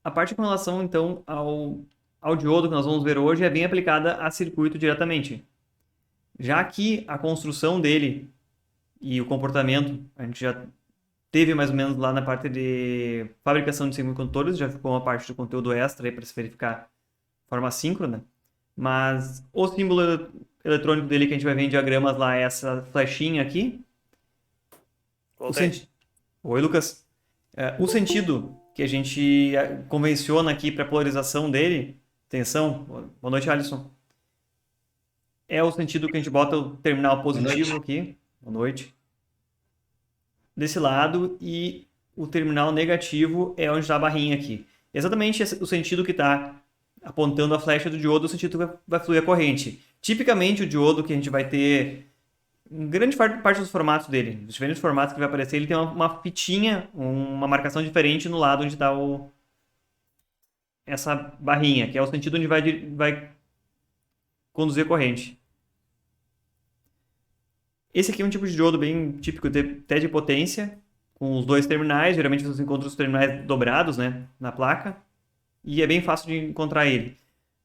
A parte com relação, então, ao diodo que nós vamos ver hoje é bem aplicada a circuito diretamente. Já que a construção dele e o comportamento, a gente já teve mais ou menos lá na parte de fabricação de semicondutores, já ficou uma parte do conteúdo extra aí para se verificar de forma assíncrona. Mas o símbolo eletrônico dele que a gente vai ver em diagramas lá é essa flechinha aqui. O Voltei. senti... Oi, Lucas. O sentido que a gente convenciona aqui para a polarização dele, atenção, boa noite, Alisson, é o sentido que a gente bota o terminal Boa positivo noite. aqui, boa noite, desse lado, e o terminal negativo é onde está a barrinha aqui. Exatamente o sentido que está apontando a flecha do diodo, o sentido que vai fluir a corrente. Tipicamente, o diodo que a gente vai ter em grande parte dos formatos dele, dos diferentes formatos que vai aparecer, ele tem uma fitinha, uma marcação diferente no lado onde está essa barrinha, que é o sentido onde vai conduzir a corrente. Esse aqui é um tipo de diodo bem típico até de potência, com os dois terminais. Geralmente você encontra os terminais dobrados, né, na placa, e é bem fácil de encontrar ele.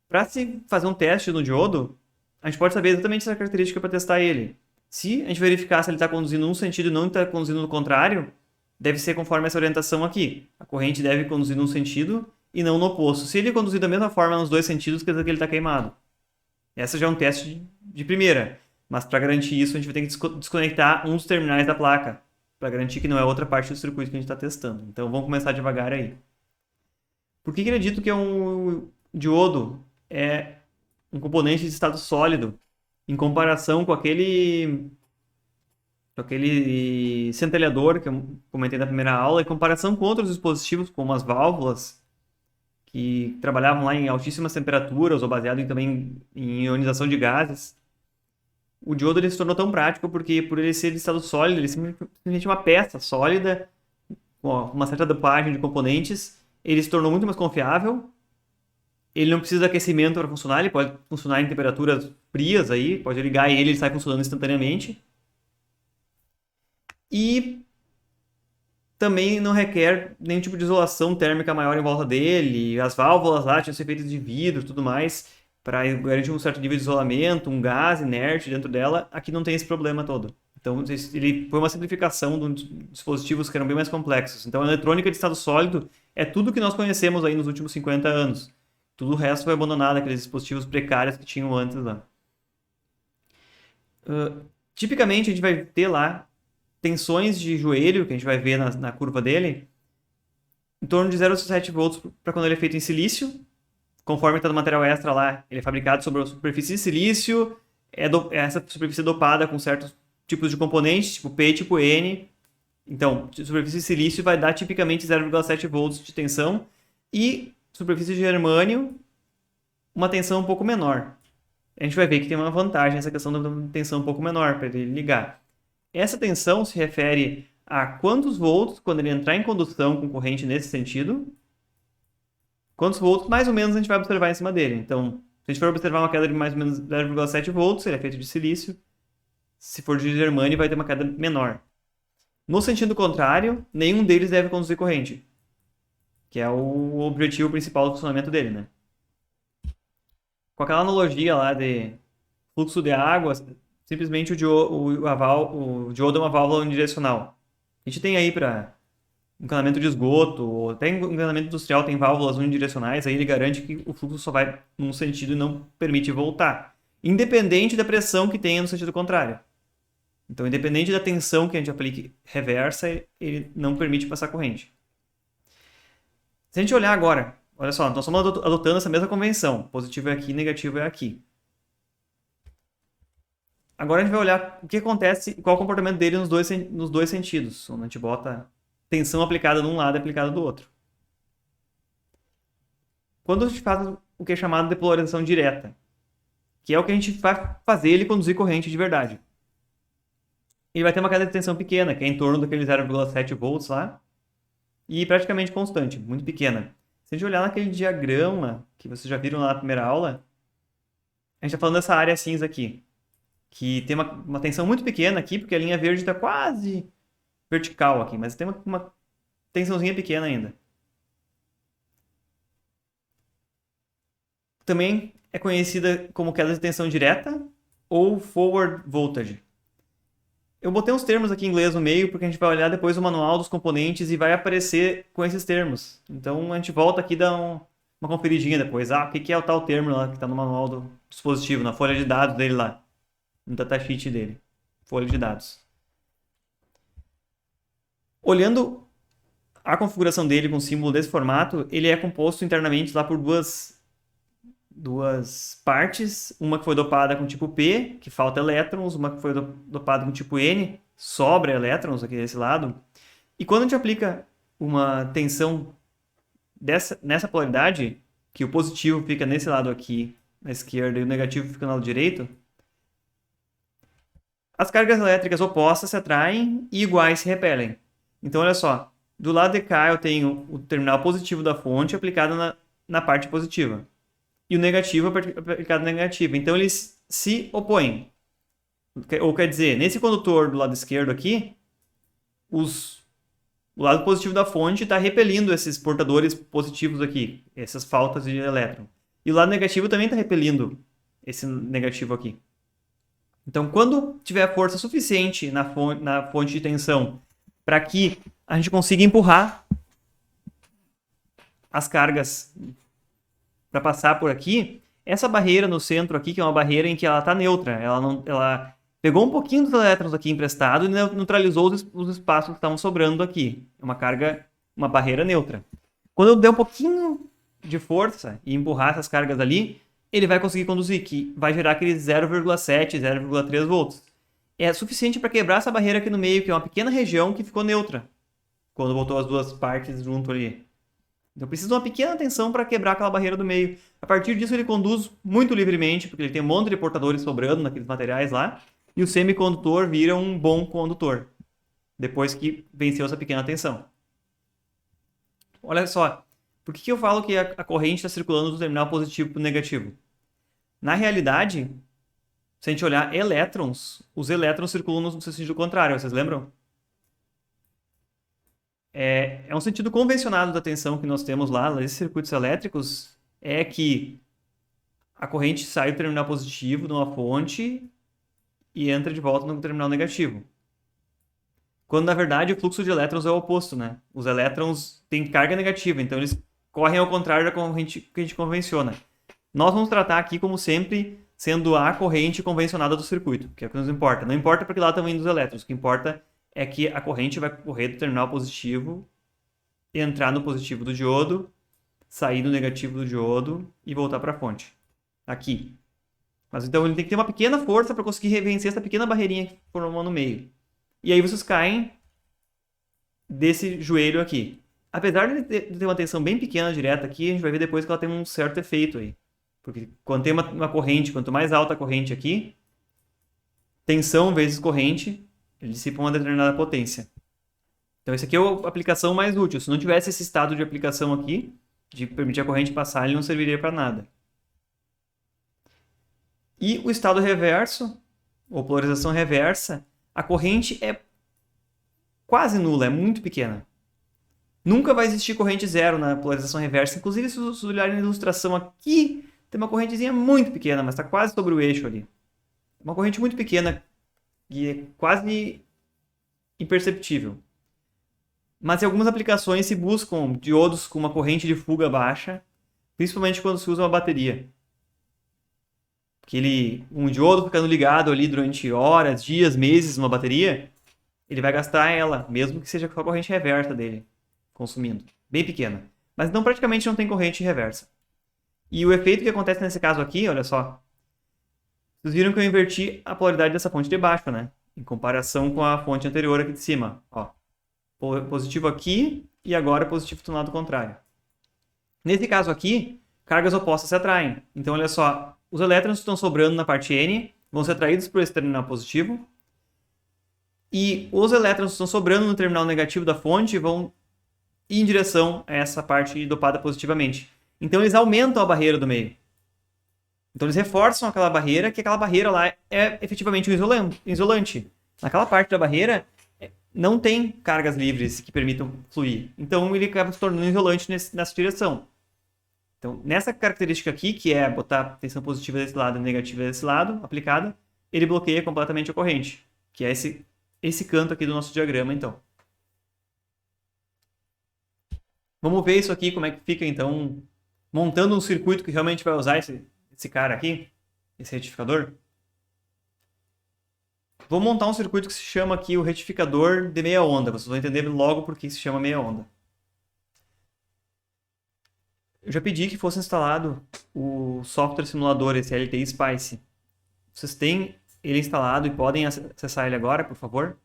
Para se fazer um teste no diodo, a gente pode saber exatamente essa característica para testar ele. Se a gente verificar se ele está conduzindo num sentido e não está conduzindo no contrário, deve ser conforme essa orientação aqui. A corrente deve conduzir num sentido e não no oposto. Se ele conduzir da mesma forma nos dois sentidos, quer dizer que ele está queimado. Essa já é um teste de primeira. Mas para garantir isso, a gente vai ter que desconectar um dos terminais da placa, para garantir que não é outra parte do circuito que a gente está testando. Então vamos começar devagar aí. Por que ele é dito que é um diodo? É um componente de estado sólido, em comparação com aquele centelhador que eu comentei na primeira aula, em comparação com outros dispositivos, como as válvulas, que trabalhavam lá em altíssimas temperaturas ou baseado também em ionização de gases. O diodo ele se tornou tão prático porque, por ele ser de estado sólido, ele é simplesmente uma peça sólida, com uma certa dopagem de componentes, ele se tornou muito mais confiável. Ele não precisa de aquecimento para funcionar, ele pode funcionar em temperaturas frias aí, pode ligar ele sai funcionando instantaneamente. E também não requer nenhum tipo de isolação térmica maior em volta dele. As válvulas lá tinham ser feitas de vidro e tudo mais, para garantir um certo nível de isolamento, um gás inerte dentro dela. Aqui não tem esse problema todo. Então, ele foi uma simplificação de dispositivos que eram bem mais complexos. Então, a eletrônica de estado sólido é tudo que nós conhecemos aí nos últimos 50 anos. Tudo o resto foi abandonado, aqueles dispositivos precários que tinham antes lá. Tipicamente, a gente vai ter lá tensões de joelho, que a gente vai ver na curva dele, em torno de 0,7 volts para quando ele é feito em silício. Conforme está no material extra lá, ele é fabricado sobre a superfície de silício, essa superfície é dopada com certos tipos de componentes, tipo P e tipo N. Então, superfície de silício vai dar tipicamente 0,7 volts de tensão e superfície de germânio, uma tensão um pouco menor. A gente vai ver que tem uma vantagem essa questão da tensão um pouco menor para ele ligar. Essa tensão se refere a quantos volts, quando ele entrar em condução com corrente nesse sentido, quantos volts mais ou menos a gente vai observar em cima dele. Então, se a gente for observar uma queda de mais ou menos 0,7 volts, ele é feito de silício. Se for de germânio, vai ter uma queda menor. No sentido contrário, nenhum deles deve conduzir corrente, que é o objetivo principal do funcionamento dele, né? Com aquela analogia lá de fluxo de água, simplesmente o diodo é uma válvula unidirecional. A gente tem aí para encanamento de esgoto, ou até encanamento industrial tem válvulas unidirecionais, aí ele garante que o fluxo só vai num sentido e não permite voltar, independente da pressão que tenha no sentido contrário. Então, independente da tensão que a gente aplique reversa, ele não permite passar corrente. Se a gente olhar agora, olha só, nós estamos adotando essa mesma convenção, positivo é aqui, negativo é aqui. Agora a gente vai olhar o que acontece, qual é o comportamento dele nos dois sentidos, onde a gente bota tensão aplicada de um lado e aplicada do outro. Quando a gente faz o que é chamado de polarização direta, que é o que a gente vai fazer ele conduzir corrente de verdade. Ele vai ter uma queda de tensão pequena, que é em torno daquele 0,7 volts lá, e praticamente constante, muito pequena. Se a gente olhar naquele diagrama que vocês já viram lá na primeira aula, a gente está falando dessa área cinza aqui, que tem uma tensão muito pequena aqui, porque a linha verde está quase vertical aqui, mas tem uma tensãozinha pequena ainda. também é conhecida como queda de tensão direta ou forward voltage. Eu botei uns termos aqui em inglês no meio, porque a gente vai olhar depois o manual dos componentes e vai aparecer com esses termos. Então a gente volta aqui e dá uma conferidinha depois. O que é o tal termo lá que está no manual do dispositivo, na folha de dados dele lá, no datasheet dele. Folha de dados. Olhando a configuração dele com símbolo desse formato, ele é composto internamente lá por duas partes, uma que foi dopada com tipo P, que falta elétrons, uma que foi dopada com tipo N, sobra elétrons aqui desse lado. E quando a gente aplica uma tensão nessa polaridade, que o positivo fica nesse lado aqui, na esquerda, e o negativo fica no lado direito, as cargas elétricas opostas se atraem e iguais se repelem. Então, olha só, do lado de cá eu tenho o terminal positivo da fonte aplicado na parte positiva. E o negativo aplicado na negativa. Então, eles se opõem. Ou quer dizer, nesse condutor do lado esquerdo aqui, o lado positivo da fonte está repelindo esses portadores positivos aqui, essas faltas de elétron. E o lado negativo também está repelindo esse negativo aqui. Então, quando tiver força suficiente na fonte de tensão para que a gente consiga empurrar as cargas para passar por aqui, essa barreira no centro aqui, que é uma barreira em que ela está neutra, ela pegou um pouquinho dos elétrons aqui emprestado e neutralizou os espaços que estavam sobrando aqui. É uma barreira neutra. Quando eu der um pouquinho de força e empurrar essas cargas ali, ele vai conseguir conduzir, que vai gerar aqueles 0,7, 0,3 volts. É suficiente para quebrar essa barreira aqui no meio, que é uma pequena região que ficou neutra, quando botou as duas partes junto ali. Então precisa de uma pequena tensão para quebrar aquela barreira do meio. A partir disso ele conduz muito livremente, porque ele tem um monte de portadores sobrando naqueles materiais lá, e o semicondutor vira um bom condutor, depois que venceu essa pequena tensão. Olha só, por que eu falo que a corrente está circulando do terminal positivo para o negativo? Na realidade, se a gente olhar elétrons, os elétrons circulam no sentido contrário, vocês lembram? É um sentido convencionado da tensão que nós temos lá, nesses circuitos elétricos, é que a corrente sai do terminal positivo de uma fonte e entra de volta no terminal negativo. Quando, na verdade, o fluxo de elétrons é o oposto, né? Os elétrons têm carga negativa, então eles correm ao contrário da corrente que a gente convenciona. Nós vamos tratar aqui, como sempre, sendo a corrente convencionada do circuito, que é o que nos importa. Não importa para que lado estão indo os elétrons, o que importa é que a corrente vai correr do terminal positivo, entrar no positivo do diodo, sair do negativo do diodo e voltar para a fonte. Aqui. Mas então ele tem que ter uma pequena força para conseguir vencer essa pequena barreirinha que formou no meio. E aí vocês caem desse joelho aqui. Apesar de ter uma tensão bem pequena direta aqui, a gente vai ver depois que ela tem um certo efeito aí. Porque quando tem uma corrente, quanto mais alta a corrente aqui, tensão vezes corrente, ele dissipa uma determinada potência. Então essa aqui é a aplicação mais útil. Se não tivesse esse estado de aplicação aqui, de permitir a corrente passar, ele não serviria para nada. E o estado reverso, ou polarização reversa, a corrente é quase nula, é muito pequena. Nunca vai existir corrente zero na polarização reversa. Inclusive, se vocês olharem na ilustração aqui, tem uma correntezinha muito pequena, mas está quase sobre o eixo ali. Uma corrente muito pequena e é quase imperceptível. Mas em algumas aplicações se buscam diodos com uma corrente de fuga baixa, principalmente quando se usa uma bateria. Porque um diodo ficando ligado ali durante horas, dias, meses numa bateria, ele vai gastar ela, mesmo que seja com a corrente reversa dele, consumindo. Bem pequena. Mas então praticamente não tem corrente reversa. E o efeito que acontece nesse caso aqui, olha só. Vocês viram que eu inverti a polaridade dessa fonte de baixo, né? Em comparação com a fonte anterior aqui de cima. Ó, positivo aqui e agora positivo do lado contrário. Nesse caso aqui, cargas opostas se atraem. Então, olha só, os elétrons que estão sobrando na parte N vão ser atraídos por esse terminal positivo. E os elétrons que estão sobrando no terminal negativo da fonte vão ir em direção a essa parte dopada positivamente. Então, eles aumentam a barreira do meio. Então, eles reforçam aquela barreira, que aquela barreira lá é efetivamente um isolante. Naquela parte da barreira não tem cargas livres que permitam fluir. Então, ele acaba se tornando um isolante nessa direção. Então, nessa característica aqui, que é botar tensão positiva desse lado e negativa desse lado, aplicada, ele bloqueia completamente a corrente, que é esse canto aqui do nosso diagrama, então. Vamos ver isso aqui, como é que fica, então, montando um circuito que realmente vai usar esse cara aqui, esse retificador. Vou montar um circuito que se chama aqui o retificador de meia onda. Vocês vão entender logo por que se chama meia onda. Eu já pedi que fosse instalado o software simulador, esse LTI Spice. Vocês têm ele instalado e podem acessar ele agora, por favor?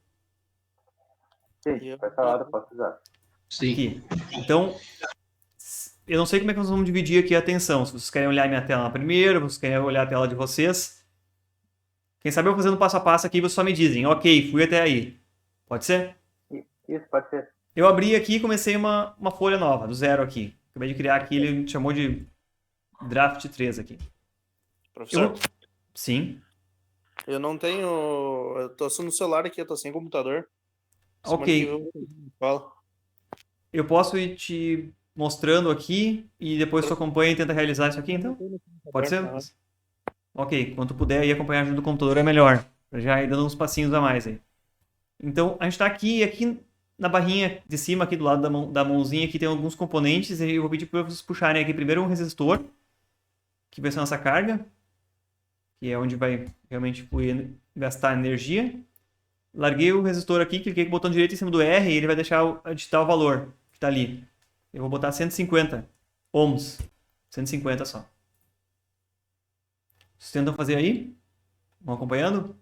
Sim, foi instalado, posso usar. Sim. Aqui. Então, eu não sei como é que nós vamos dividir aqui a atenção. Se vocês querem olhar minha tela primeiro, se vocês querem olhar a tela de vocês. Quem sabe eu fazendo passo a passo aqui, vocês só me dizem, ok, fui até aí. Pode ser? Isso, pode ser. Eu abri aqui e comecei uma folha nova, do zero aqui. Acabei de criar aqui, ele chamou de Draft 3 aqui. Professor, Sim. eu não tenho. Eu tô só no celular aqui, eu tô sem computador. Semana Ok. que vem eu falo. Eu posso ir te mostrando aqui e depois tu acompanha e tenta realizar isso aqui, então? Pode ser? Aham. Ok, quando puder ir acompanhar junto do computador é melhor. Pra já ir dando uns passinhos a mais aí. Então, a gente está aqui, e aqui na barrinha de cima, aqui do lado da mãozinha, aqui tem alguns componentes, e eu vou pedir para vocês puxarem aqui primeiro um resistor, que vai ser a nossa carga, que é onde vai realmente fluir, gastar energia. Larguei o resistor aqui, cliquei com o botão direito em cima do R, e ele vai deixar digitar o valor que está ali. Eu vou botar 150 ohms, 150 só. Vocês tentam fazer aí? Vão acompanhando?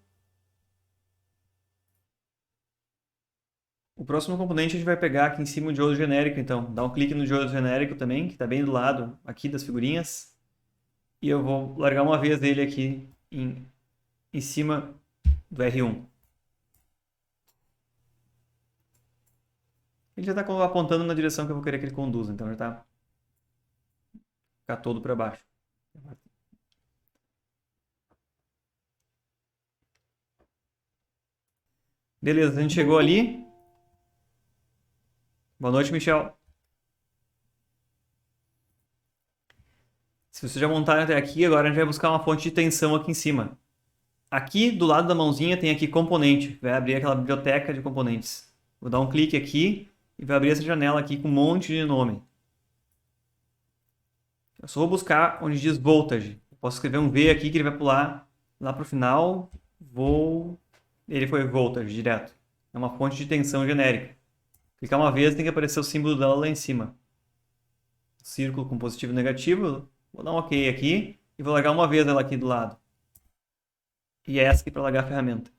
O próximo componente a gente vai pegar aqui em cima o diodo genérico, então. Dá um clique no diodo genérico também, que está bem do lado aqui das figurinhas. E eu vou largar uma vez ele aqui em cima do R1. Ele já está apontando na direção que eu vou querer que ele conduza, então já está ficar todo para baixo. Beleza, a gente chegou ali. Boa noite, Michel. Se vocês já montaram até aqui, agora a gente vai buscar uma fonte de tensão aqui em cima. Aqui, do lado da mãozinha, tem aqui componente. Vai abrir aquela biblioteca de componentes. Vou dar um clique aqui e vai abrir essa janela aqui com um monte de nome. Eu só vou buscar onde diz voltage. Eu posso escrever um V aqui que ele vai pular lá para o final. Ele foi voltage direto. É uma fonte de tensão genérica. Clicar uma vez tem que aparecer o símbolo dela lá em cima. Círculo com positivo e negativo. Vou dar um OK aqui e vou largar uma vez ela aqui do lado. E ESC para largar a ferramenta.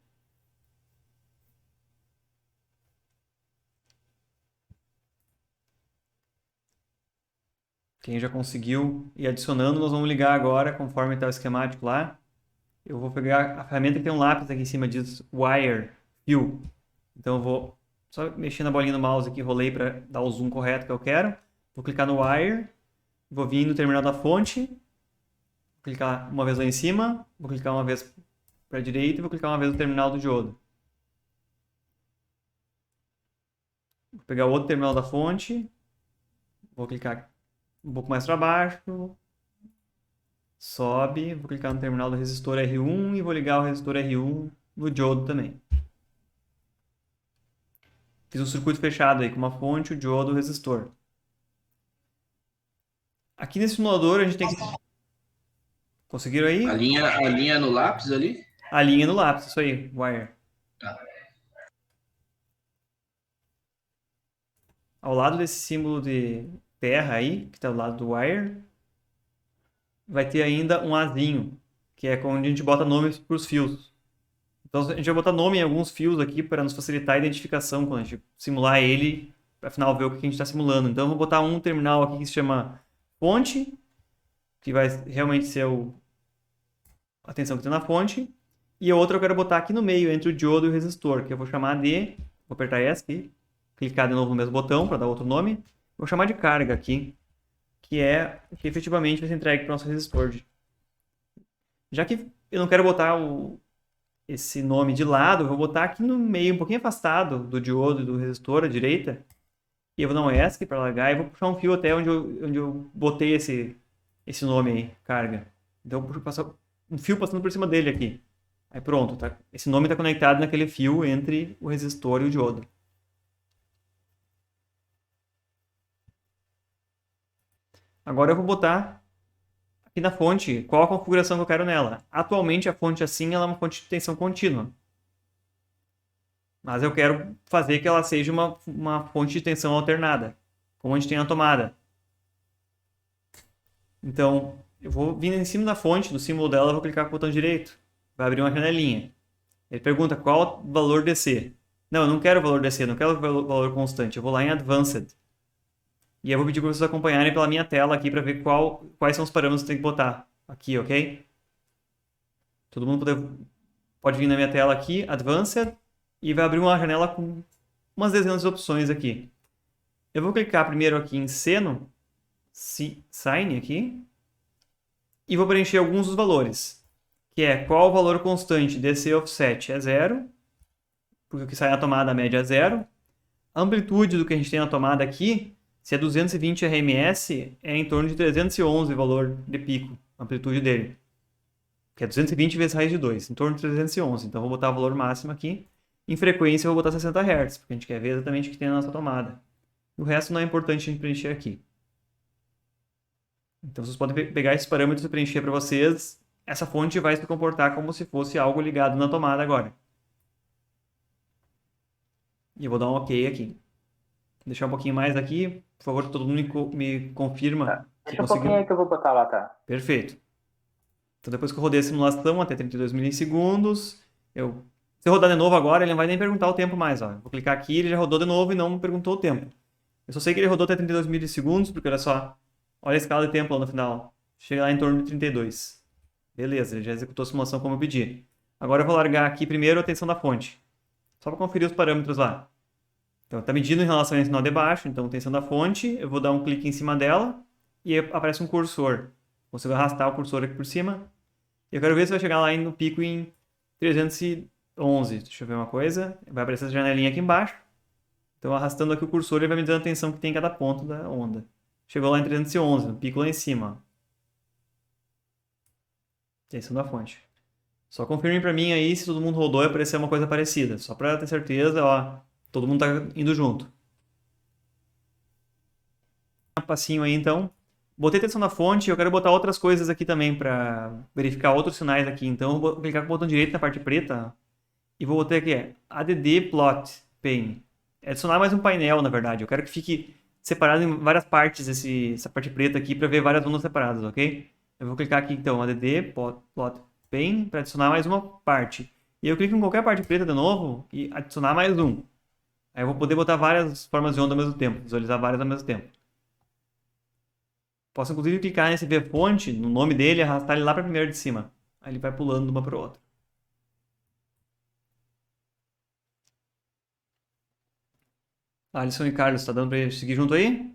Quem já conseguiu ir adicionando, nós vamos ligar agora, conforme está o esquemático lá. Eu vou pegar a ferramenta que tem um lápis aqui em cima, diz Wire, Fio. Então eu vou só mexer na bolinha do mouse aqui, rolei para dar o zoom correto que eu quero. Vou clicar no Wire, vou vir no terminal da fonte, vou clicar uma vez lá em cima, vou clicar uma vez para a direita e vou clicar uma vez no terminal do diodo. Vou pegar o outro terminal da fonte, vou clicar um pouco mais para baixo, sobe, vou clicar no terminal do resistor R1 e vou ligar o resistor R1 no diodo também. Fiz um circuito fechado aí com uma fonte, o diodo e o resistor. Aqui nesse simulador a gente tem que... Conseguiram aí? A linha no lápis ali? A linha no lápis, isso aí, wire. Tá. Ao lado desse símbolo de terra aí, que está do lado do wire, vai ter ainda um Azinho, que é onde a gente bota nomes para os fios. Então a gente vai botar nome em alguns fios aqui para nos facilitar a identificação quando a gente simular ele, para afinal ver o que a gente está simulando. Então eu vou botar um terminal aqui que se chama fonte, que vai realmente ser a tensão que tem na fonte, e a outra eu quero botar aqui no meio, entre o diodo e o resistor, que eu vou chamar de... Vou apertar ESC aqui, clicar de novo no mesmo botão para dar outro nome. Vou chamar de carga aqui, que é o que efetivamente vai ser entregue para o nosso resistor. Já que eu não quero botar esse nome de lado, eu vou botar aqui no meio, um pouquinho afastado do diodo e do resistor, à direita. E eu vou dar um ESC para largar e vou puxar um fio até onde eu botei esse esse nome aí, carga. Então, eu vou passar um fio passando por cima dele aqui. Aí pronto, tá? Esse nome está conectado naquele fio entre o resistor e o diodo. Agora eu vou botar aqui na fonte qual a configuração que eu quero nela. Atualmente a fonte assim ela é uma fonte de tensão contínua. Mas eu quero fazer que ela seja uma fonte de tensão alternada, como a gente tem na tomada. Então, eu vou vir em cima da fonte, do símbolo dela, eu vou clicar com o botão direito. Vai abrir uma janelinha. Ele pergunta qual o valor DC. Não, eu não quero o valor DC, não quero o valor constante. Eu vou lá em Advanced. E eu vou pedir para vocês acompanharem pela minha tela aqui para ver quais são os parâmetros que tem que botar. Aqui, ok? Todo mundo pode vir na minha tela aqui, Advanced, e vai abrir uma janela com umas dezenas de opções aqui. Eu vou clicar primeiro aqui em Seno, Sign aqui, e vou preencher alguns dos valores, que é qual o valor constante DC offset é 0, porque o que sai na tomada a média é 0. A amplitude do que a gente tem na tomada aqui, se é 220 RMS, é em torno de 311 o valor de pico, a amplitude dele. Que é 220 vezes raiz de 2, em torno de 311. Então, eu vou botar o valor máximo aqui. Em frequência, eu vou botar 60 Hz, porque a gente quer ver exatamente o que tem na nossa tomada. O resto não é importante a gente preencher aqui. Então, vocês podem pegar esses parâmetros e preencher para vocês. Essa fonte vai se comportar como se fosse algo ligado na tomada agora. E eu vou dar um OK aqui. Vou deixar um pouquinho mais aqui. Por favor, todo mundo me confirma. Tá. Deixa um pouquinho aí que eu vou botar lá, tá? Perfeito. Então, depois que eu rodei a simulação até 32 milissegundos, se eu rodar de novo agora, ele não vai nem perguntar o tempo mais. Ó. Eu vou clicar aqui, ele já rodou de novo e não me perguntou o tempo. Eu só sei que ele rodou até 32 milissegundos, porque olha só, olha a escala de tempo lá no final. Chega lá em torno de 32. Beleza, ele já executou a simulação como eu pedi. Agora eu vou largar aqui primeiro a tensão da fonte. Só para conferir os parâmetros lá. Então, está medindo em relação ao sinal de baixo, então tensão da fonte, eu vou dar um clique em cima dela e aparece um cursor. Você vai arrastar o cursor aqui por cima. Eu quero ver se vai chegar lá no pico em 311. Deixa eu ver uma coisa. Vai aparecer essa janelinha aqui embaixo. Então, arrastando aqui o cursor, ele vai me dando a tensão que tem em cada ponto da onda. Chegou lá em 311, no pico lá em cima. Tensão da fonte. Só confirmem para mim aí se todo mundo rodou e apareceu uma coisa parecida. Só para ter certeza, ó, todo mundo tá indo junto. Um passinho aí, então. Botei tensão na fonte, eu quero botar outras coisas aqui também para verificar outros sinais aqui. Então, eu vou clicar com o botão direito na parte preta e vou botar aqui, ADD Plot Pane. É adicionar mais um painel, na verdade. Eu quero que fique separado em várias partes essa parte preta aqui para ver várias ondas separadas, ok? Eu vou clicar aqui, então, ADD Plot Pane para adicionar mais uma parte. E eu clico em qualquer parte preta de novo e adicionar mais um. Aí eu vou poder botar várias formas de onda ao mesmo tempo, visualizar várias ao mesmo tempo. Posso inclusive clicar nesse ver fonte, no nome dele, e arrastar ele lá para primeiro de cima. Aí ele vai pulando de uma para outra. Alisson e Carlos, tá dando para seguir junto aí?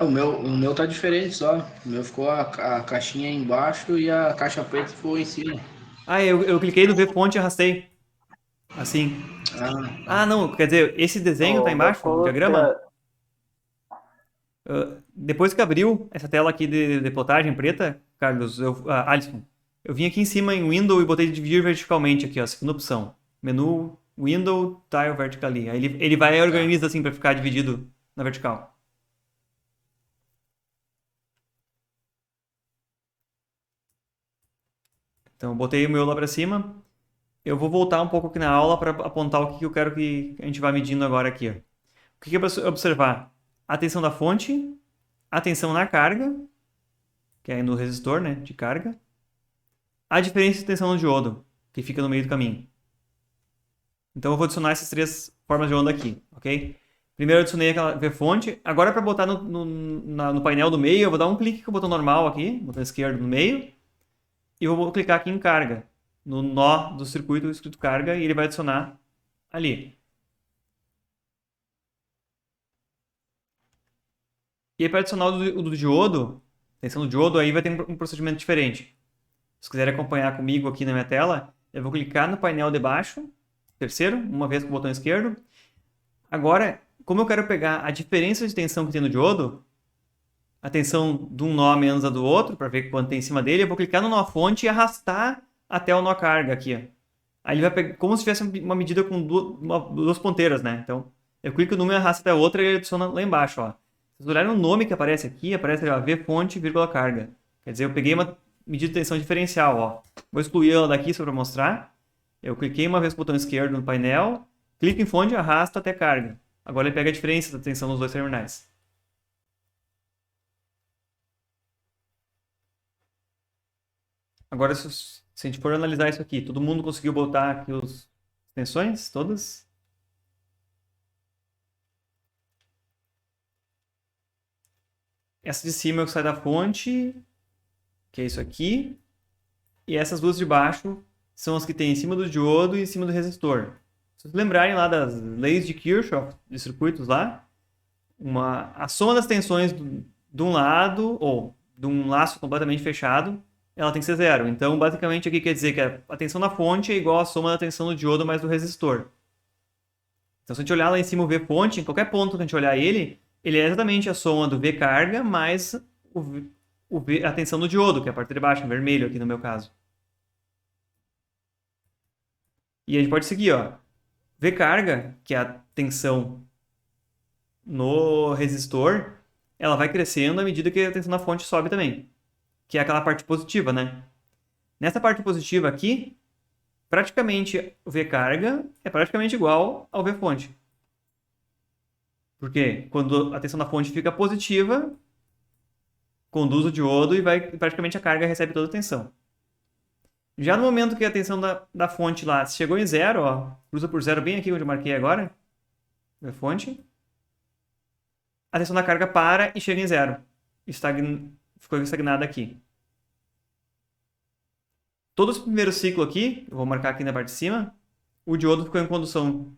O meu tá diferente só. O meu ficou a caixinha embaixo e a caixa preta ficou em cima. Ah, eu cliquei no ver fonte e arrastei. Assim. Ah, não, quer dizer, esse desenho tá embaixo, o diagrama? Depois que abriu essa tela aqui de plotagem preta, Carlos, Alisson, eu vim aqui em cima em Window e botei dividir verticalmente aqui, ó, segunda opção. Menu, Window, Tile Vertically. Aí ele vai e organiza assim para ficar dividido na vertical. Então, eu botei o meu lá para cima. Eu vou voltar um pouco aqui na aula para apontar o que eu quero que a gente vá medindo agora aqui. Ó. O que é para observar? A tensão da fonte, a tensão na carga, que é no resistor, né, de carga, a diferença de tensão no diodo, que fica no meio do caminho. Então eu vou adicionar essas três formas de onda aqui, ok? Primeiro eu adicionei aquela V-fonte. Agora para botar no painel do meio, eu vou dar um clique com o botão normal aqui, botão esquerdo no meio, e vou clicar aqui em carga, no nó do circuito escrito carga, e ele vai adicionar ali. E aí para adicionar o do diodo, tensão do diodo, aí vai ter um procedimento diferente. Se quiserem acompanhar comigo aqui na minha tela, eu vou clicar no painel de baixo, terceiro, uma vez com o botão esquerdo. Agora, como eu quero pegar a diferença de tensão que tem no diodo, a tensão de um nó menos a do outro, para ver quanto tem em cima dele, eu vou clicar no nó fonte e arrastar até o nó carga aqui, ó. Aí ele vai pegar, como se tivesse uma medida com duas ponteiras, né? Então, eu clico numa e arrasto até a outra e ele adiciona lá embaixo, ó. Se vocês olharem o nome que aparece aqui, aparece ó, V fonte, vírgula carga. Quer dizer, eu peguei uma medida de tensão diferencial, ó. Vou excluir ela daqui só para mostrar. Eu cliquei uma vez com o botão esquerdo no painel, clico em fonte e arrasto até carga. Agora ele pega a diferença da tensão nos dois terminais. Agora, se a gente for analisar isso aqui, todo mundo conseguiu botar aqui as tensões, todas? Essa de cima é o que sai da fonte, que é isso aqui. E essas duas de baixo são as que tem em cima do diodo e em cima do resistor. Se vocês lembrarem lá das leis de Kirchhoff, de circuitos lá, a soma das tensões de um lado, ou de um laço completamente fechado, ela tem que ser zero. Então, basicamente, aqui quer dizer que a tensão da fonte é igual à soma da tensão do diodo mais do resistor. Então, se a gente olhar lá em cima o V fonte, em qualquer ponto que a gente olhar ele é exatamente a soma do V carga mais a tensão do diodo, que é a parte de baixo, em vermelho aqui no meu caso. E a gente pode seguir, ó. V carga, que é a tensão no resistor, ela vai crescendo à medida que a tensão da fonte sobe também. Que é aquela parte positiva, né? Nessa parte positiva aqui, praticamente o V carga é praticamente igual ao V fonte. Porque quando a tensão da fonte fica positiva, conduz o diodo e praticamente a carga recebe toda a tensão. Já no momento que a tensão da fonte lá chegou em zero, ó, cruza por zero bem aqui onde eu marquei agora, V fonte, a tensão da carga para e chega em zero. Ficou estagnada aqui. Todo esse primeiro ciclo aqui, eu vou marcar aqui na parte de cima, o diodo ficou em condução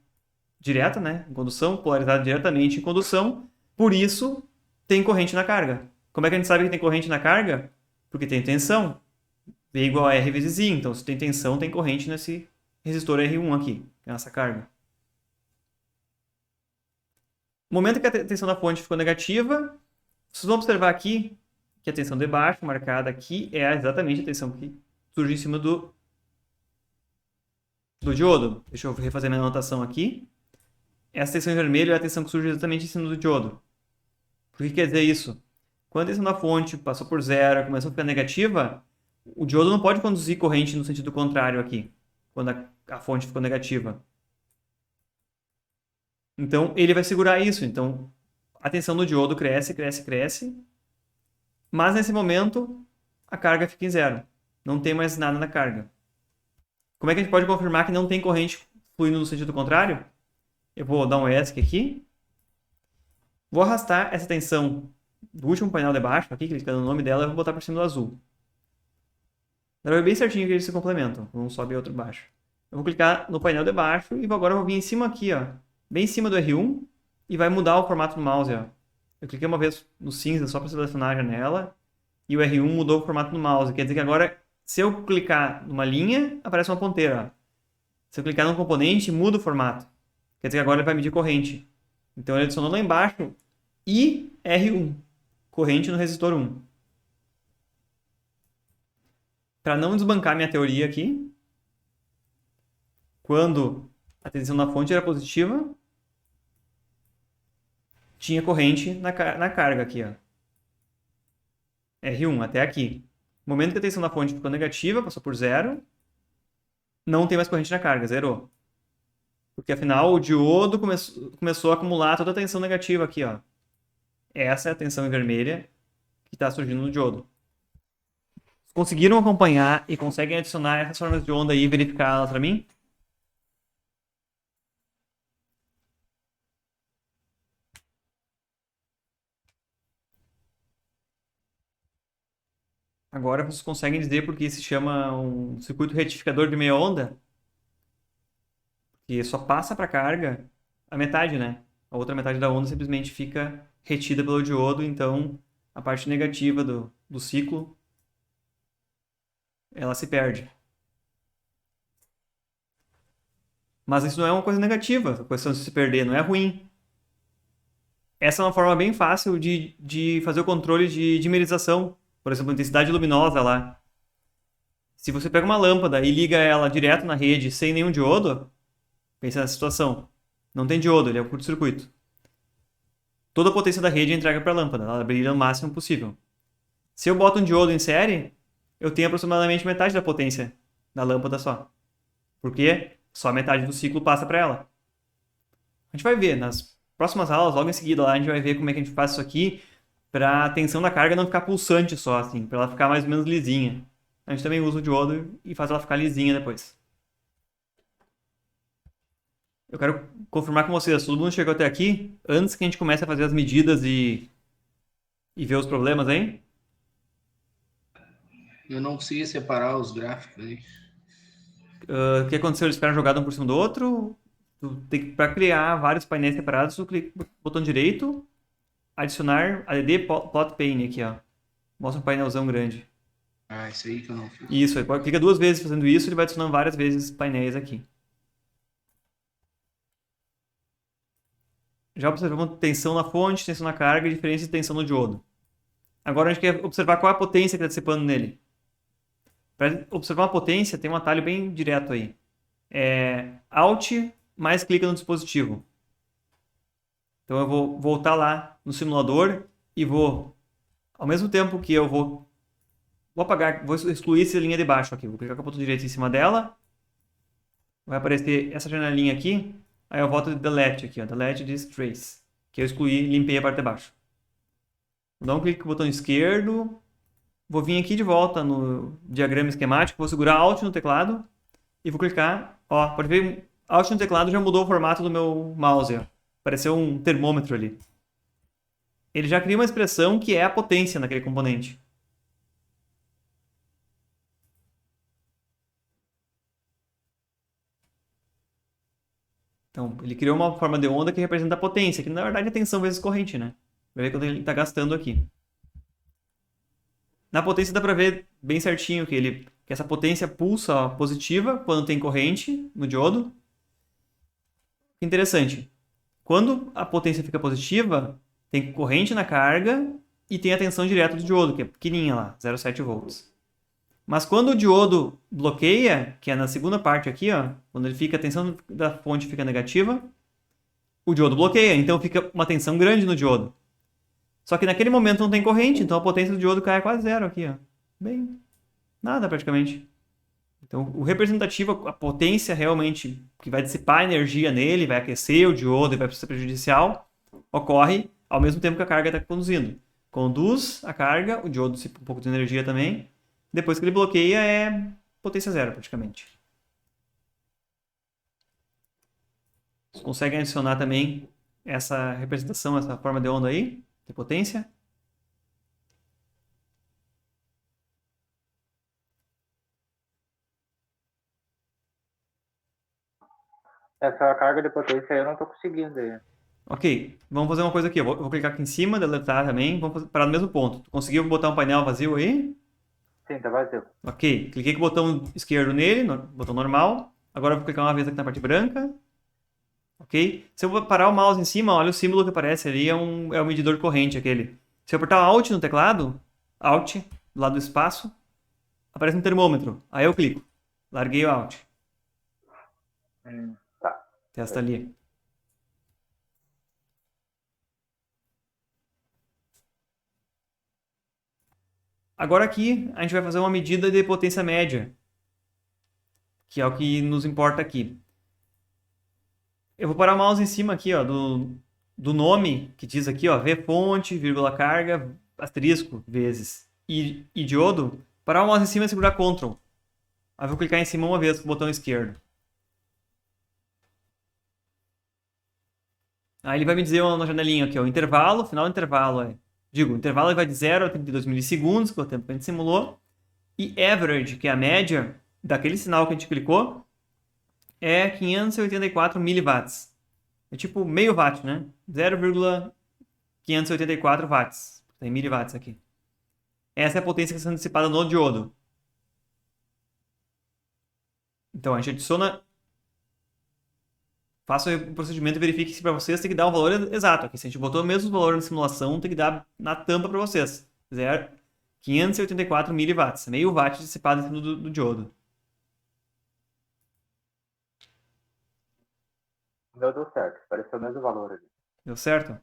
direta, né? Em condução, polarizado diretamente em condução, por isso tem corrente na carga. Como é que a gente sabe que tem corrente na carga? Porque tem tensão. V igual a R vezes I. Então, se tem tensão, tem corrente nesse resistor R1 aqui, nessa carga. No momento que a tensão da fonte ficou negativa, vocês vão observar aqui que a tensão de baixo, marcada aqui, é exatamente a tensão que surge em cima do diodo. Deixa eu refazer minha anotação aqui. Essa tensão em vermelho é a tensão que surge exatamente em cima do diodo. Por que quer dizer isso? Quando a tensão da fonte passou por zero, começou a ficar negativa, o diodo não pode conduzir corrente no sentido contrário aqui, quando a fonte ficou negativa. Então, ele vai segurar isso. Então, a tensão do diodo cresce, cresce, cresce. Mas, nesse momento, a carga fica em zero. Não tem mais nada na carga. Como é que a gente pode confirmar que não tem corrente fluindo no sentido contrário? Eu vou dar um ESC aqui. Vou arrastar essa tensão do último painel de baixo, aqui, clicando no nome dela, e vou botar por cima do azul. Agora é bem certinho que eles se complementam. Um sobe e outro baixo. Eu vou clicar no painel de baixo e agora eu vou vir em cima aqui, ó. Bem em cima do R1 e vai mudar o formato do mouse, ó. Eu cliquei uma vez no cinza só para selecionar a janela e o R1 mudou o formato do mouse. Quer dizer que agora, se eu clicar numa linha, aparece uma ponteira, ó. Se eu clicar num componente, muda o formato. Quer dizer que agora ele vai medir corrente. Então ele adicionou lá embaixo I R1, corrente no resistor 1. Para não desbancar minha teoria aqui, quando a tensão da fonte era positiva, tinha corrente na carga aqui, ó. R1 até aqui. No momento que a tensão da fonte ficou negativa, passou por zero, não tem mais corrente na carga, zerou. Porque afinal o diodo começou a acumular toda a tensão negativa aqui, ó. Essa é a tensão em vermelha que está surgindo no diodo. Conseguiram acompanhar e conseguem adicionar essas formas de onda aí e verificá-las para mim? Agora vocês conseguem dizer por que se chama um circuito retificador de meia onda? Que só passa para a carga a metade, né? A outra metade da onda simplesmente fica retida pelo diodo, então a parte negativa do ciclo ela se perde. Mas isso não é uma coisa negativa, a questão de se perder não é ruim. Essa é uma forma bem fácil de fazer o controle de dimerização. Por exemplo, intensidade luminosa lá. Se você pega uma lâmpada e liga ela direto na rede sem nenhum diodo, pensa nessa situação. Não tem diodo, ele é um curto-circuito. Toda a potência da rede é entregue para a lâmpada, ela brilha o máximo possível. Se eu boto um diodo em série, eu tenho aproximadamente metade da potência da lâmpada só. Porque só metade do ciclo passa para ela. A gente vai ver nas próximas aulas, logo em seguida, lá a gente vai ver como é que a gente faz isso aqui para a tensão da carga não ficar pulsante só, assim, para ela ficar mais ou menos lisinha. A gente também usa o diodo e faz ela ficar lisinha depois. Eu quero confirmar com vocês, todo mundo chegou até aqui, antes que a gente comece a fazer as medidas e ver os problemas, hein? Eu não consegui separar os gráficos aí. O que aconteceu? Eles ficaram jogados um por cima do outro. Para criar vários painéis separados, tu clica no botão direito, adicionar ADD Plot Pane aqui, ó. Mostra um painelzão grande. Ah, isso aí que eu não fiz. Isso, aí clica 2 vezes fazendo isso, ele vai adicionando várias vezes painéis aqui. Já observamos tensão na fonte, tensão na carga e diferença de tensão no diodo. Agora a gente quer observar qual é a potência que está dissipando nele. Para observar uma potência, tem um atalho bem direto aí. É Alt mais clica no dispositivo. Então eu vou voltar lá no simulador e vou, ao mesmo tempo que eu vou apagar, vou excluir essa linha de baixo aqui. Vou clicar com o botão direito em cima dela. Vai aparecer essa janelinha aqui. Aí eu volto de Delete aqui, ó. Delete this trace. Que eu excluí e limpei a parte de baixo. Vou dar um clique com o botão esquerdo. Vou vir aqui de volta no diagrama esquemático. Vou segurar Alt no teclado. E vou clicar. Ó, pode ver, Alt no teclado já mudou o formato do meu mouse, ó. Apareceu um termômetro ali. Ele já cria uma expressão que é a potência naquele componente. Então, ele criou uma forma de onda que representa a potência, que na verdade é tensão vezes corrente, né? Vai ver quanto ele está gastando aqui. Na potência dá para ver bem certinho que essa potência pulsa positiva quando tem corrente no diodo. Interessante. Quando a potência fica positiva, tem corrente na carga e tem a tensão direta do diodo, que é pequenininha lá, 0,7 volts. Mas quando o diodo bloqueia, que é na segunda parte aqui, ó, quando ele fica, a tensão da fonte fica negativa, o diodo bloqueia, então fica uma tensão grande no diodo. Só que naquele momento não tem corrente, então a potência do diodo cai a quase zero aqui, ó. Bem, nada praticamente. Então o representativo, a potência realmente que vai dissipar a energia nele, vai aquecer o diodo e vai ser prejudicial, ocorre ao mesmo tempo que a carga está conduzindo. Conduz a carga, o diodo dissipa um pouco de energia também. Depois que ele bloqueia, é potência zero, praticamente. Vocês conseguem adicionar também essa representação, essa forma de onda aí, de potência? Essa carga de potência aí eu não tô conseguindo aí. Ok, vamos fazer uma coisa aqui. Eu vou clicar aqui em cima, deletar também. Vamos parar no mesmo ponto. Tu conseguiu botar um painel vazio aí? Sim, tá vazio. Ok, cliquei com o botão esquerdo nele, botão normal. Agora eu vou clicar uma vez aqui na parte branca. Ok? Se eu parar o mouse em cima, olha o símbolo que aparece ali, é o medidor de corrente aquele. Se eu apertar Alt no teclado, Alt, do lado do espaço, aparece um termômetro. Aí eu clico. Larguei o Alt. Tá. Testa ali. Agora aqui, a gente vai fazer uma medida de potência média, que é o que nos importa aqui. Eu vou parar o mouse em cima aqui, ó, do nome, que diz aqui, ó, V fonte, vírgula carga, asterisco, vezes, e diodo. Parar o mouse em cima e segurar Ctrl. Aí eu vou clicar em cima uma vez com o botão esquerdo. Aí ele vai me dizer na janelinha aqui, ó, o intervalo, final do intervalo o intervalo vai de 0 a 32 milissegundos, que é o tempo que a gente simulou. E average, que é a média daquele sinal que a gente clicou, é 584 miliwatts. É tipo meio watt, né? 0,584 watts. Tem miliwatts aqui. Essa é a potência que está sendo dissipada no diodo. Então a gente adiciona faça o procedimento e verifique se para vocês tem que dar um valor exato. Aqui, se a gente botou o mesmo valor na simulação, tem que dar na tampa para vocês. 584 miliwatts, meio watt dissipado em cima do diodo. Deu certo. Pareceu o mesmo valor ali. Deu certo?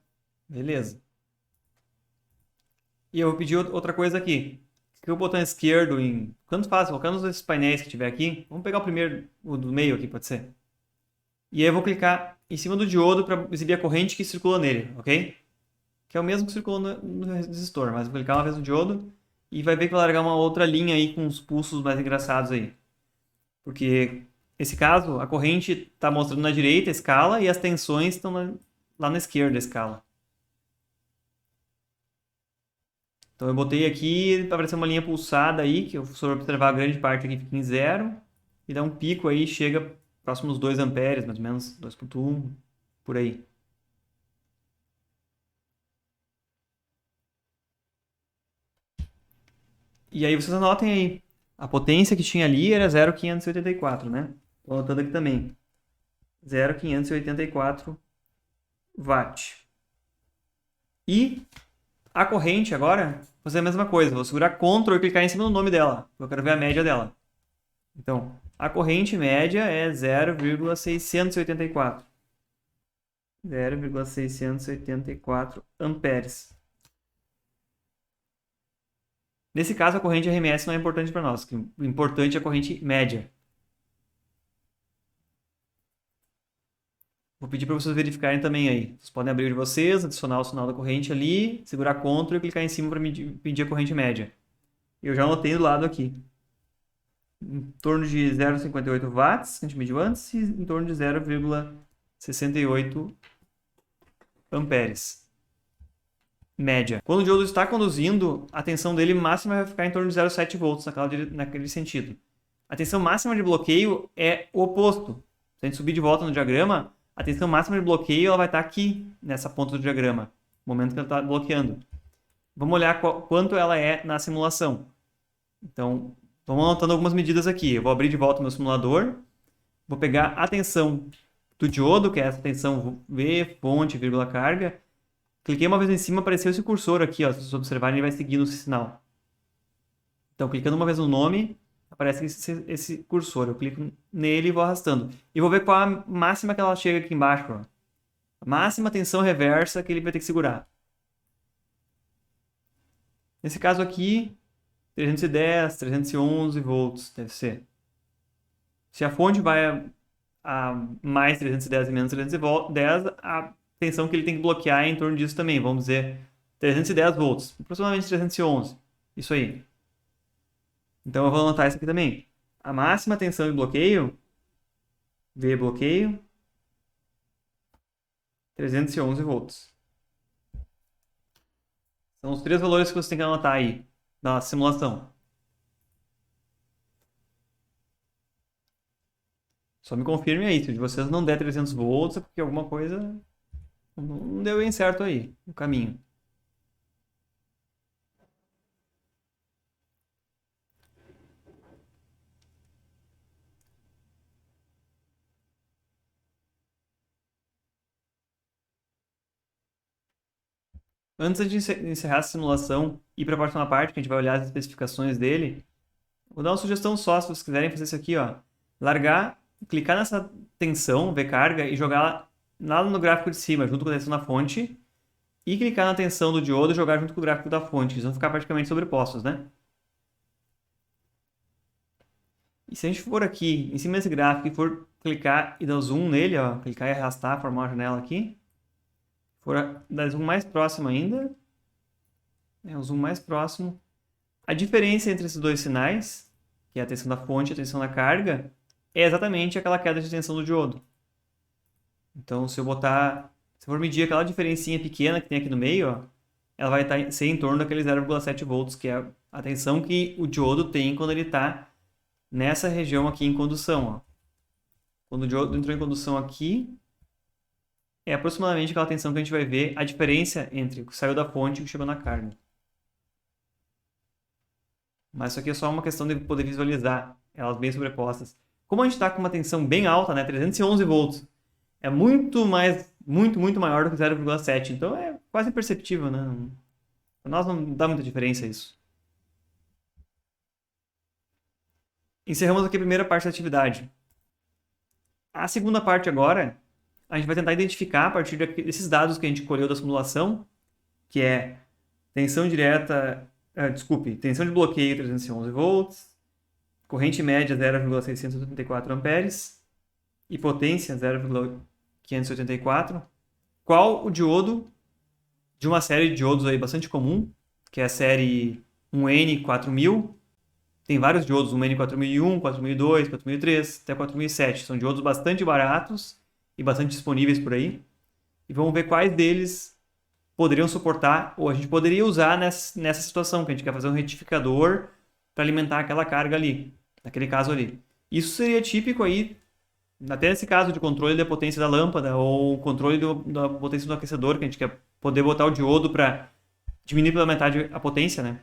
Beleza. E eu vou pedir outra coisa aqui. Clica o botão esquerdo em... Tanto faz, qualquer um desses painéis que tiver aqui. Vamos pegar o primeiro, o do meio aqui, pode ser. E aí eu vou clicar em cima do diodo para exibir a corrente que circula nele, ok? Que é o mesmo que circula no resistor, mas vou clicar uma vez no diodo e vai ver que vai largar uma outra linha aí com os pulsos mais engraçados aí. Porque, nesse caso, a corrente está mostrando na direita a escala e as tensões estão lá na esquerda a escala. Então eu botei aqui para aparecer uma linha pulsada aí, que se eu observar a grande parte aqui fica em 0, e dá um pico aí, chega próximo dos 2 amperes, mais ou menos, 2.1, por aí. E aí vocês anotem aí, a potência que tinha ali era 0,584, né? Estou anotando aqui também. 0,584 watt. E a corrente agora, vou fazer a mesma coisa. Vou segurar Ctrl e clicar em cima do nome dela. Eu quero ver a média dela. Então, a corrente média é 0,684. 0,684 amperes. Nesse caso, a corrente RMS não é importante para nós. O importante é a corrente média. Vou pedir para vocês verificarem também aí. Vocês podem abrir o de vocês, adicionar o sinal da corrente ali, segurar Ctrl e clicar em cima para pedir a corrente média. Eu já anotei do lado aqui. Em torno de 0,58 watts, que a gente mediu antes, e em torno de 0,68 amperes. Média. Quando o diodo está conduzindo, a tensão dele máxima vai ficar em torno de 0,7 volts naquele sentido. A tensão máxima de bloqueio é o oposto. Se a gente subir de volta no diagrama, a tensão máxima de bloqueio ela vai estar aqui, nessa ponta do diagrama, no momento que ela está bloqueando. Vamos olhar quanto ela é na simulação. Então, vamos anotando algumas medidas aqui. Eu vou abrir de volta o meu simulador, vou pegar a tensão do diodo, que é essa tensão V, fonte, vírgula, carga. Cliquei uma vez em cima, apareceu esse cursor aqui, ó. Se vocês observarem, ele vai seguindo esse sinal. Então, clicando uma vez no nome, aparece esse cursor. Eu clico nele e vou arrastando. E vou ver qual a máxima que ela chega aqui embaixo. Ó. A máxima tensão reversa que ele vai ter que segurar. Nesse caso aqui, 310, 311 volts, deve ser. Se a fonte vai a mais 310 e menos 310, a tensão que ele tem que bloquear é em torno disso também. Vamos dizer 310 volts, aproximadamente 311. Isso aí. Então eu vou anotar isso aqui também. A máxima tensão de bloqueio, V bloqueio, 311 volts. São os 3 valores que você tem que anotar aí na simulação. Só me confirme aí, se de vocês não der 300 volts é porque alguma coisa não deu bem certo aí no caminho. Antes de encerrar a simulação e ir para a próxima parte, que a gente vai olhar as especificações dele, vou dar uma sugestão só, se vocês quiserem fazer isso aqui, ó. Largar, clicar nessa tensão, V carga, e jogar lá no gráfico de cima, junto com a tensão da fonte, e clicar na tensão do diodo e jogar junto com o gráfico da fonte. Eles vão ficar praticamente sobrepostos, né? E se a gente for aqui, em cima desse gráfico, e for clicar e dar zoom nele, ó, clicar e arrastar, formar uma janela aqui, for dar zoom mais próximo ainda, o zoom mais próximo, a diferença entre esses dois sinais, que é a tensão da fonte e a tensão da carga, é exatamente aquela queda de tensão do diodo. Então, se eu for medir aquela diferencinha pequena que tem aqui no meio, ó, ela vai ser em torno daquele 0,7 volts, que é a tensão que o diodo tem quando ele está nessa região aqui em condução. Ó. Quando o diodo entrou em condução aqui, é aproximadamente aquela tensão que a gente vai ver a diferença entre o que saiu da fonte e o que chegou na carga. Mas isso aqui é só uma questão de poder visualizar elas bem sobrepostas. Como a gente está com uma tensão bem alta, né, 311 volts, é muito maior do que 0,7. Então é quase imperceptível, né? Para nós não dá muita diferença isso. Encerramos aqui a primeira parte da atividade. A segunda parte agora, a gente vai tentar identificar a partir desses dados que a gente colheu da simulação, que é tensão direta, tensão de bloqueio 311 volts, corrente média 0,684 amperes e potência 0,584. Qual o diodo de uma série de diodos aí bastante comum, que é a série 1N4000. Tem vários diodos, 1N4001, 4002, 4003, até 4007. São diodos bastante baratos e bastante disponíveis por aí. E vamos ver quais deles poderiam suportar, ou a gente poderia usar nessa situação, que a gente quer fazer um retificador para alimentar aquela carga ali, naquele caso ali. Isso seria típico aí, até nesse caso de controle da potência da lâmpada, ou controle da potência do aquecedor, que a gente quer poder botar o diodo para diminuir pela metade a potência, né?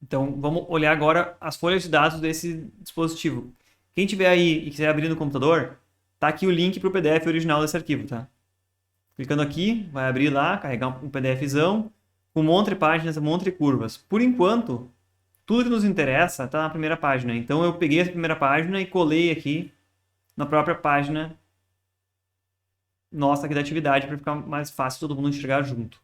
Então, vamos olhar agora as folhas de dados desse dispositivo. Quem tiver aí e quiser abrir no computador, tá aqui o link para o PDF original desse arquivo, tá? Clicando aqui, vai abrir lá, carregar um PDFzão, com um monte de páginas, um monte de curvas. Por enquanto, tudo que nos interessa está na primeira página. Então, eu peguei essa primeira página e colei aqui na própria página nossa aqui da atividade, para ficar mais fácil todo mundo enxergar junto.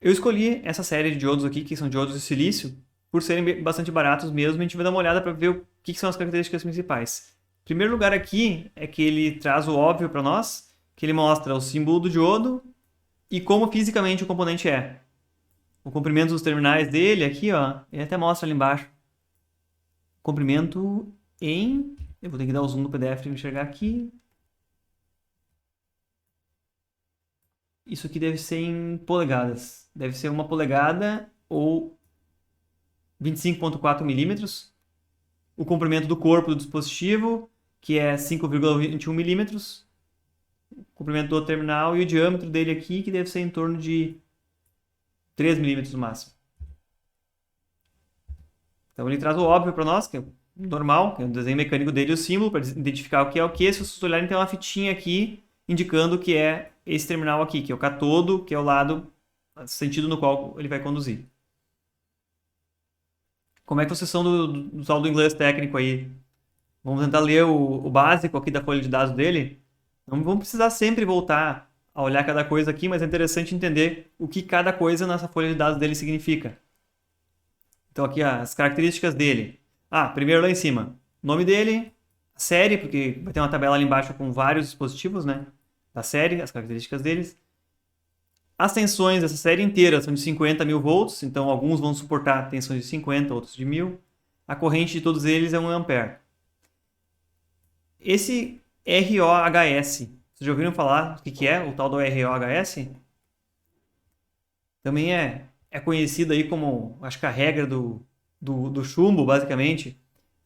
Eu escolhi essa série de diodos aqui, que são diodos de silício, por serem bastante baratos mesmo. A gente vai dar uma olhada para ver o que são as características principais. Em primeiro lugar aqui é que ele traz o óbvio para nós, que ele mostra o símbolo do diodo e como fisicamente o componente é. O comprimento dos terminais dele aqui, ó, ele até mostra ali embaixo. Comprimento em... Eu vou ter que dar o zoom no PDF para enxergar aqui. Isso aqui deve ser em polegadas. Deve ser 1 polegada ou 25,4 milímetros. O comprimento do corpo do dispositivo, que é 5,21 milímetros. O comprimento do terminal e o diâmetro dele aqui, que deve ser em torno de 3 milímetros no máximo. Então ele traz o óbvio para nós, que é o normal, que é o desenho mecânico dele e o símbolo, para identificar o que é o que. Se vocês olharem, tem uma fitinha aqui indicando que é esse terminal aqui, que é o catodo, que é o lado, sentido no qual ele vai conduzir. Como é que vocês são do tal do inglês técnico aí? Vamos tentar ler o básico aqui da folha de dados dele. Não vamos precisar sempre voltar a olhar cada coisa aqui, mas é interessante entender o que cada coisa nessa folha de dados dele significa. Então aqui as características dele. Primeiro lá em cima, nome dele, a série, porque vai ter uma tabela ali embaixo com vários dispositivos, né? Da série, as características deles. As tensões dessa série inteira são de 50 mil volts, então alguns vão suportar tensões de 50, outros de 1000. A corrente de todos eles é 1 ampere. Esse ROHS, vocês já ouviram falar do que é o tal do ROHS? Também é conhecido aí como, acho que a regra do chumbo, basicamente.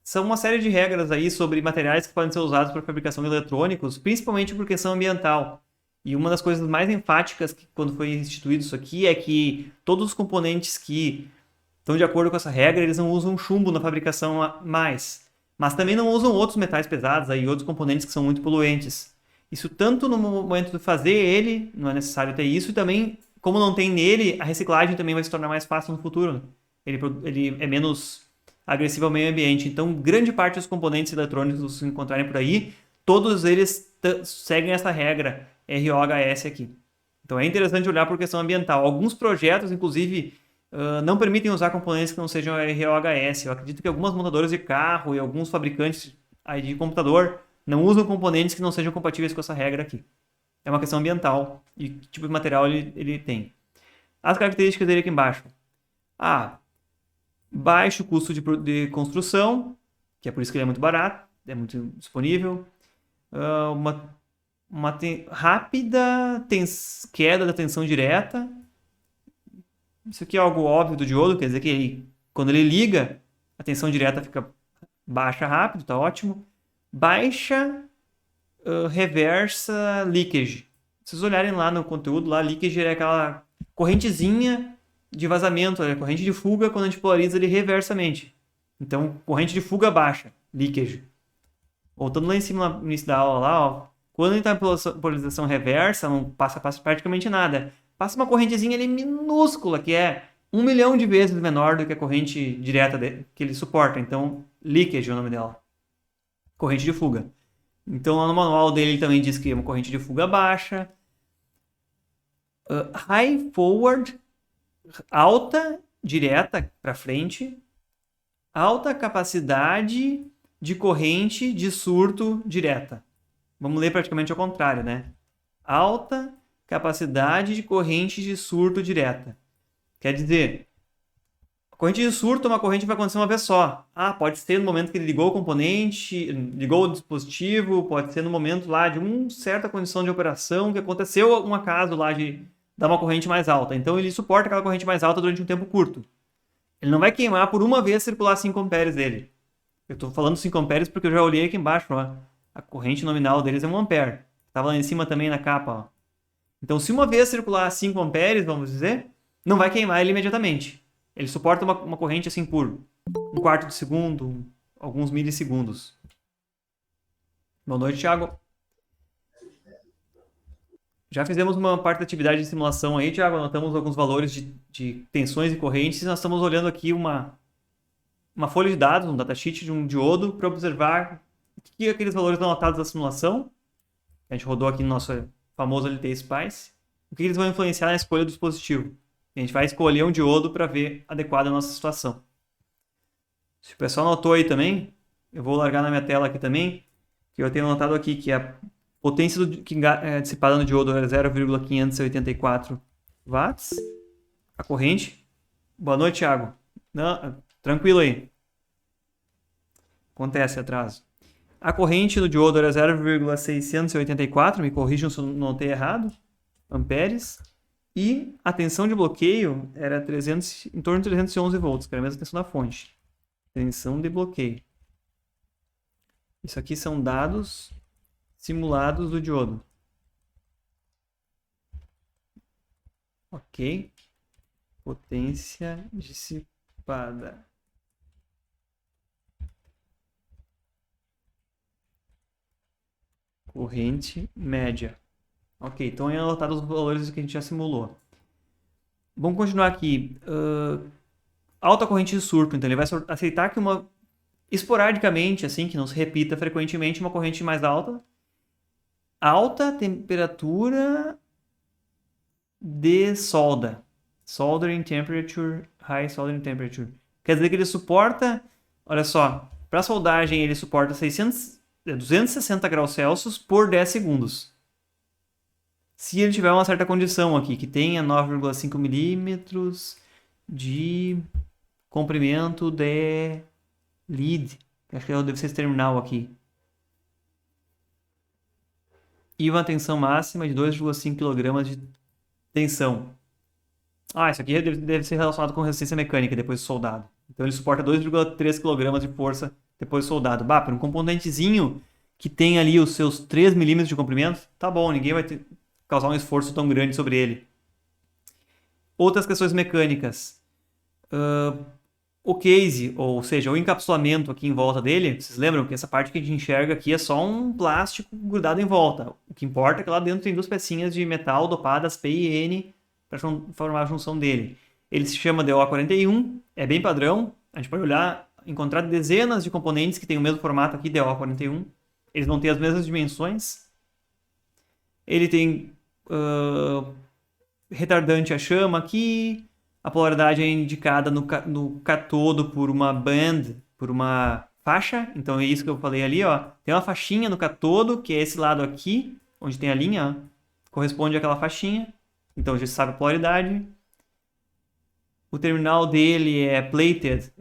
São uma série de regras aí sobre materiais que podem ser usados para fabricação de eletrônicos, principalmente por questão ambiental. E uma das coisas mais enfáticas quando foi instituído isso aqui é que todos os componentes que estão de acordo com essa regra, eles não usam chumbo na fabricação mais. Mas também não usam outros metais pesados aí, outros componentes que são muito poluentes. Isso tanto no momento de fazer ele, não é necessário ter isso, e também, como não tem nele, a reciclagem também vai se tornar mais fácil no futuro. Ele é menos agressivo ao meio ambiente. Então, grande parte dos componentes eletrônicos que vocês encontrarem por aí, todos eles seguem essa regra ROHS aqui. Então, é interessante olhar por questão ambiental. Alguns projetos, inclusive, não permitem usar componentes que não sejam ROHS. Eu acredito que algumas montadoras de carro e alguns fabricantes aí de computador não usam componentes que não sejam compatíveis com essa regra aqui. É uma questão ambiental e que tipo de material ele tem. As características dele aqui embaixo. Baixo custo de construção, que é por isso que ele é muito barato, é muito disponível. Uma rápida queda da tensão direta. Isso aqui é algo óbvio do diodo, quer dizer que quando ele liga, a tensão direta fica baixa rápido, tá ótimo. Baixa reversa leakage. Se vocês olharem lá no conteúdo, lá leakage é aquela correntezinha de vazamento, corrente de fuga quando a gente polariza ele reversamente. Então, corrente de fuga baixa. leakage. Voltando lá em cima no início da aula, lá, ó, quando ele está em polarização reversa, não passa praticamente nada. Passa uma correntezinha ali minúscula, que é 1 milhão de vezes menor do que a corrente direta que ele suporta. Então, leakage é o nome dela. Corrente de fuga. Então, lá no manual dele ele também diz que é uma corrente de fuga baixa. High forward, alta, direta para frente. Alta capacidade de corrente de surto direta. Vamos ler praticamente ao contrário, né? Alta capacidade de corrente de surto direta. Quer dizer, a corrente de surto é uma corrente que vai acontecer uma vez só. Pode ser no momento que ele ligou o componente, ligou o dispositivo, pode ser no momento lá de uma certa condição de operação que aconteceu um acaso lá de dar uma corrente mais alta. Então ele suporta aquela corrente mais alta durante um tempo curto. Ele não vai queimar por uma vez circular 5 amperes dele. Eu estou falando 5 amperes porque eu já olhei aqui embaixo, ó. A corrente nominal deles é 1 ampere. Estava lá em cima também na capa, ó. Então, se uma vez circular 5 amperes, vamos dizer, não vai queimar ele imediatamente. Ele suporta uma corrente assim por 1/4 de segundo, alguns milissegundos. Boa noite, Thiago. Já fizemos uma parte da atividade de simulação aí, Thiago. Anotamos alguns valores de tensões e correntes. E nós estamos olhando aqui uma folha de dados, um datasheet de um diodo para observar o que aqueles valores estão anotados na simulação. A gente rodou aqui no nosso famoso LT Spice. O que eles vão influenciar na escolha do dispositivo. A gente vai escolher um diodo para ver adequado a nossa situação. Se o pessoal anotou aí também, eu vou largar na minha tela aqui também, que eu tenho anotado aqui que a potência dissipada no diodo é 0,584 watts. A corrente. Boa noite, Thiago. Não, tranquilo aí. Acontece atraso. A corrente do diodo era 0,684, me corrijam se eu não notei errado, amperes. E a tensão de bloqueio era em torno de 311 volts, que era a mesma tensão da fonte. Tensão de bloqueio. Isso aqui são dados simulados do diodo. Ok. Potência dissipada. Corrente média. Ok, então é anotado os valores que a gente já simulou. Vamos continuar aqui. Alta corrente de surto. Então ele vai aceitar que esporadicamente, assim, que não se repita frequentemente, uma corrente mais alta. Alta temperatura de solda. Soldering temperature, high soldering temperature. Quer dizer que ele suporta, olha só, para soldagem ele suporta 260 graus Celsius por 10 segundos. Se ele tiver uma certa condição aqui, que tenha 9,5 milímetros de comprimento de lead, acho que deve ser esse terminal aqui, e uma tensão máxima de 2,5 kg de tensão. Isso aqui deve ser relacionado com resistência mecânica depois de soldado. Então ele suporta 2,3 kg de força depois de soldado. Para um componentezinho que tem ali os seus 3 milímetros de comprimento, tá bom, ninguém vai causar um esforço tão grande sobre ele. Outras questões mecânicas. O case, ou seja, o encapsulamento aqui em volta dele, vocês lembram que essa parte que a gente enxerga aqui é só um plástico grudado em volta. O que importa é que lá dentro tem 2 pecinhas de metal dopadas P e N para formar a junção dele. Ele se chama DO41, é bem padrão. A gente pode olhar, encontrar dezenas de componentes que têm o mesmo formato aqui, DO41. Eles vão ter as mesmas dimensões. Ele tem retardante a chama aqui. A polaridade é indicada no catodo por uma band, por uma faixa. Então é isso que eu falei ali, ó. Tem uma faixinha no catodo, que é esse lado aqui, onde tem a linha, ó, corresponde àquela faixinha. Então a gente sabe a polaridade. O terminal dele é plated,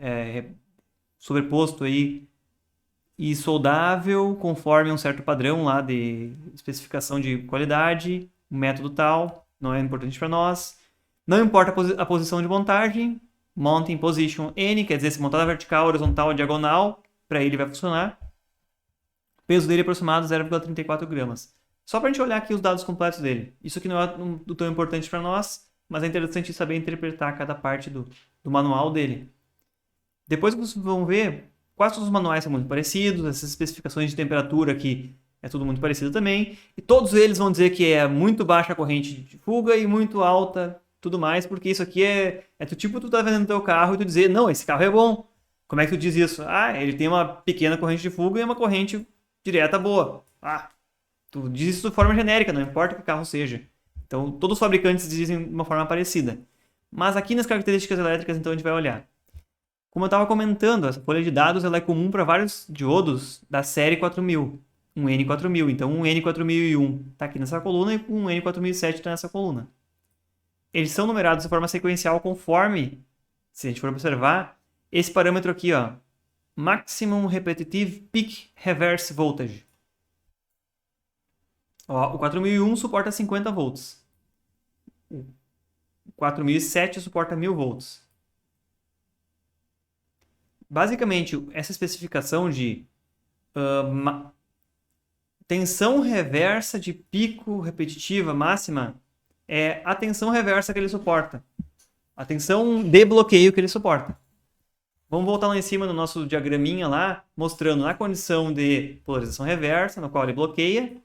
sobreposto aí, e soldável conforme um certo padrão lá de especificação de qualidade, o método tal, não é importante para nós. Não importa a posição de montagem, mounting position N, quer dizer se montar na vertical, horizontal ou diagonal, para ele vai funcionar. O peso dele é aproximado 0,34 gramas. Só para a gente olhar aqui os dados completos dele. Isso aqui não é tão importante para nós, mas é interessante saber interpretar cada parte do manual dele. Depois que vocês vão ver, quase todos os manuais são muito parecidos, essas especificações de temperatura aqui é tudo muito parecido também, e todos eles vão dizer que é muito baixa a corrente de fuga e muito alta tudo mais, porque isso aqui é do tipo tu tá vendendo teu carro e tu dizer, não, esse carro é bom. Como é que tu diz isso? Ah, ele tem uma pequena corrente de fuga e uma corrente direta boa. Ah, tu diz isso de forma genérica, não importa que carro seja. Então, todos os fabricantes dizem de uma forma parecida. Mas aqui nas características elétricas, então, a gente vai olhar. Como eu estava comentando, essa folha de dados ela é comum para vários diodos da série 4000. Um N4000. Então, um N4001 está aqui nessa coluna e um N4007 está nessa coluna. Eles são numerados de forma sequencial conforme, se a gente for observar, esse parâmetro aqui, ó, Maximum Repetitive Peak Reverse Voltage. Ó, o 4001 suporta 50 volts. O 4007 suporta 1000 volts. Basicamente, essa especificação de tensão reversa de pico repetitiva máxima é a tensão reversa que ele suporta. A tensão de bloqueio que ele suporta. Vamos voltar lá em cima no nosso diagraminha lá, mostrando na condição de polarização reversa, no qual ele bloqueia.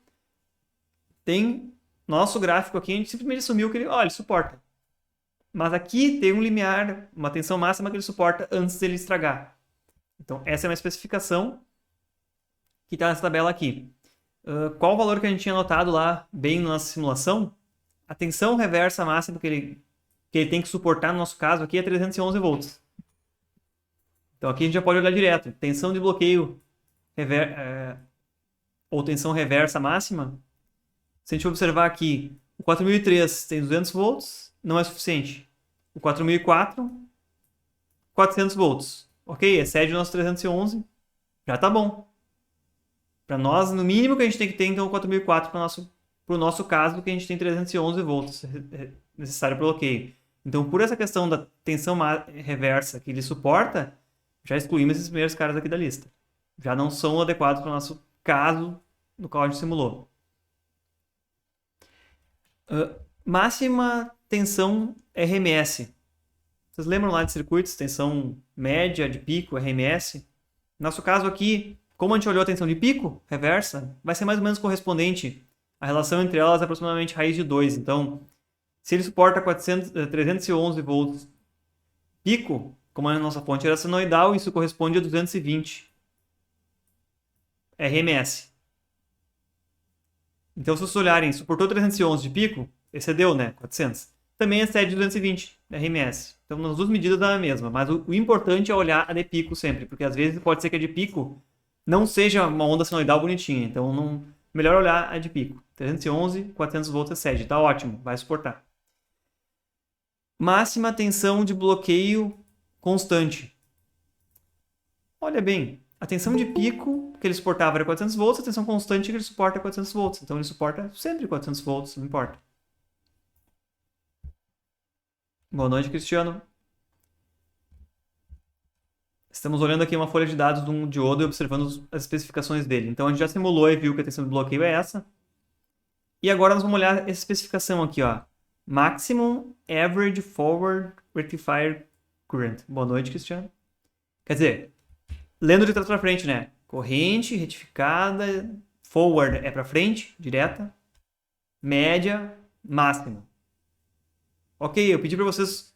Tem nosso gráfico aqui, a gente simplesmente assumiu que ele suporta. Mas aqui tem um limiar, uma tensão máxima que ele suporta antes dele estragar. Então, essa é uma especificação que está nessa tabela aqui. Qual o valor que a gente tinha anotado lá, bem na nossa simulação? A tensão reversa máxima que ele tem que suportar, no nosso caso aqui, é 311 volts. Então, aqui a gente já pode olhar direto. Tensão de bloqueio ou tensão reversa máxima. Se a gente observar aqui, o 4003 tem 200 volts, não é suficiente. O 4004, 400 volts. Ok, excede o nosso 311, já tá bom. Para nós, no mínimo que a gente tem que ter, então, o 4004 para o nosso caso, que a gente tem 311 volts necessário para o bloqueio. Então, por essa questão da tensão reversa que ele suporta, já excluímos esses primeiros caras aqui da lista. Já não são adequados para o nosso caso no qual a gente simulou. Máxima tensão RMS. Vocês lembram lá de circuitos? Tensão média de pico, RMS? No nosso caso aqui, como a gente olhou a tensão de pico, reversa, vai ser mais ou menos correspondente. A relação entre elas é aproximadamente raiz de 2. Então, se ele suporta 311 volts pico, como é a nossa fonte era senoidal, isso corresponde a 220 RMS. Então, se vocês olharem, suportou 311 de pico, excedeu, né? 400. Também excede 220 RMS. Então, nas duas medidas dá a mesma. Mas o importante é olhar a de pico sempre, porque às vezes pode ser que a de pico não seja uma onda senoidal bonitinha. Então, melhor olhar a de pico. 311, 400 volts excede. Tá ótimo, vai suportar. Máxima tensão de bloqueio constante. Olha bem, a tensão de pico que ele suportava era 400 volts, a tensão constante que ele suporta é 400 volts. Então ele suporta sempre 400 volts, não importa. Boa noite, Cristiano. Estamos olhando aqui uma folha de dados de um diodo e observando as especificações dele. Então a gente já simulou e viu que a tensão de bloqueio é essa. E agora nós vamos olhar essa especificação aqui, ó. Maximum Average Forward Rectifier Current. Boa noite, Cristiano. Quer dizer, lendo de trás para frente, né? Corrente retificada, forward é para frente, direta, média, máxima. Ok, eu pedi para vocês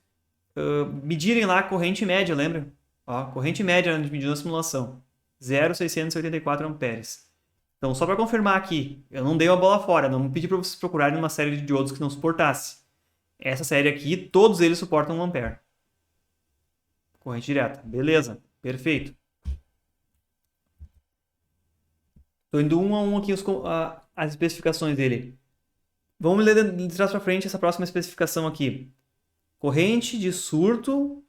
medirem lá a corrente média, lembra? Ó, corrente média a gente mediu na simulação, 0,684 amperes. Então, só para confirmar aqui, eu não dei uma bola fora, não pedi para vocês procurarem uma série de diodos que não suportasse. Essa série aqui, todos eles suportam 1 ampere. Corrente direta. Beleza, perfeito. Estou indo um a um aqui as especificações dele. Vamos ler de trás para frente essa próxima especificação aqui. Corrente de surto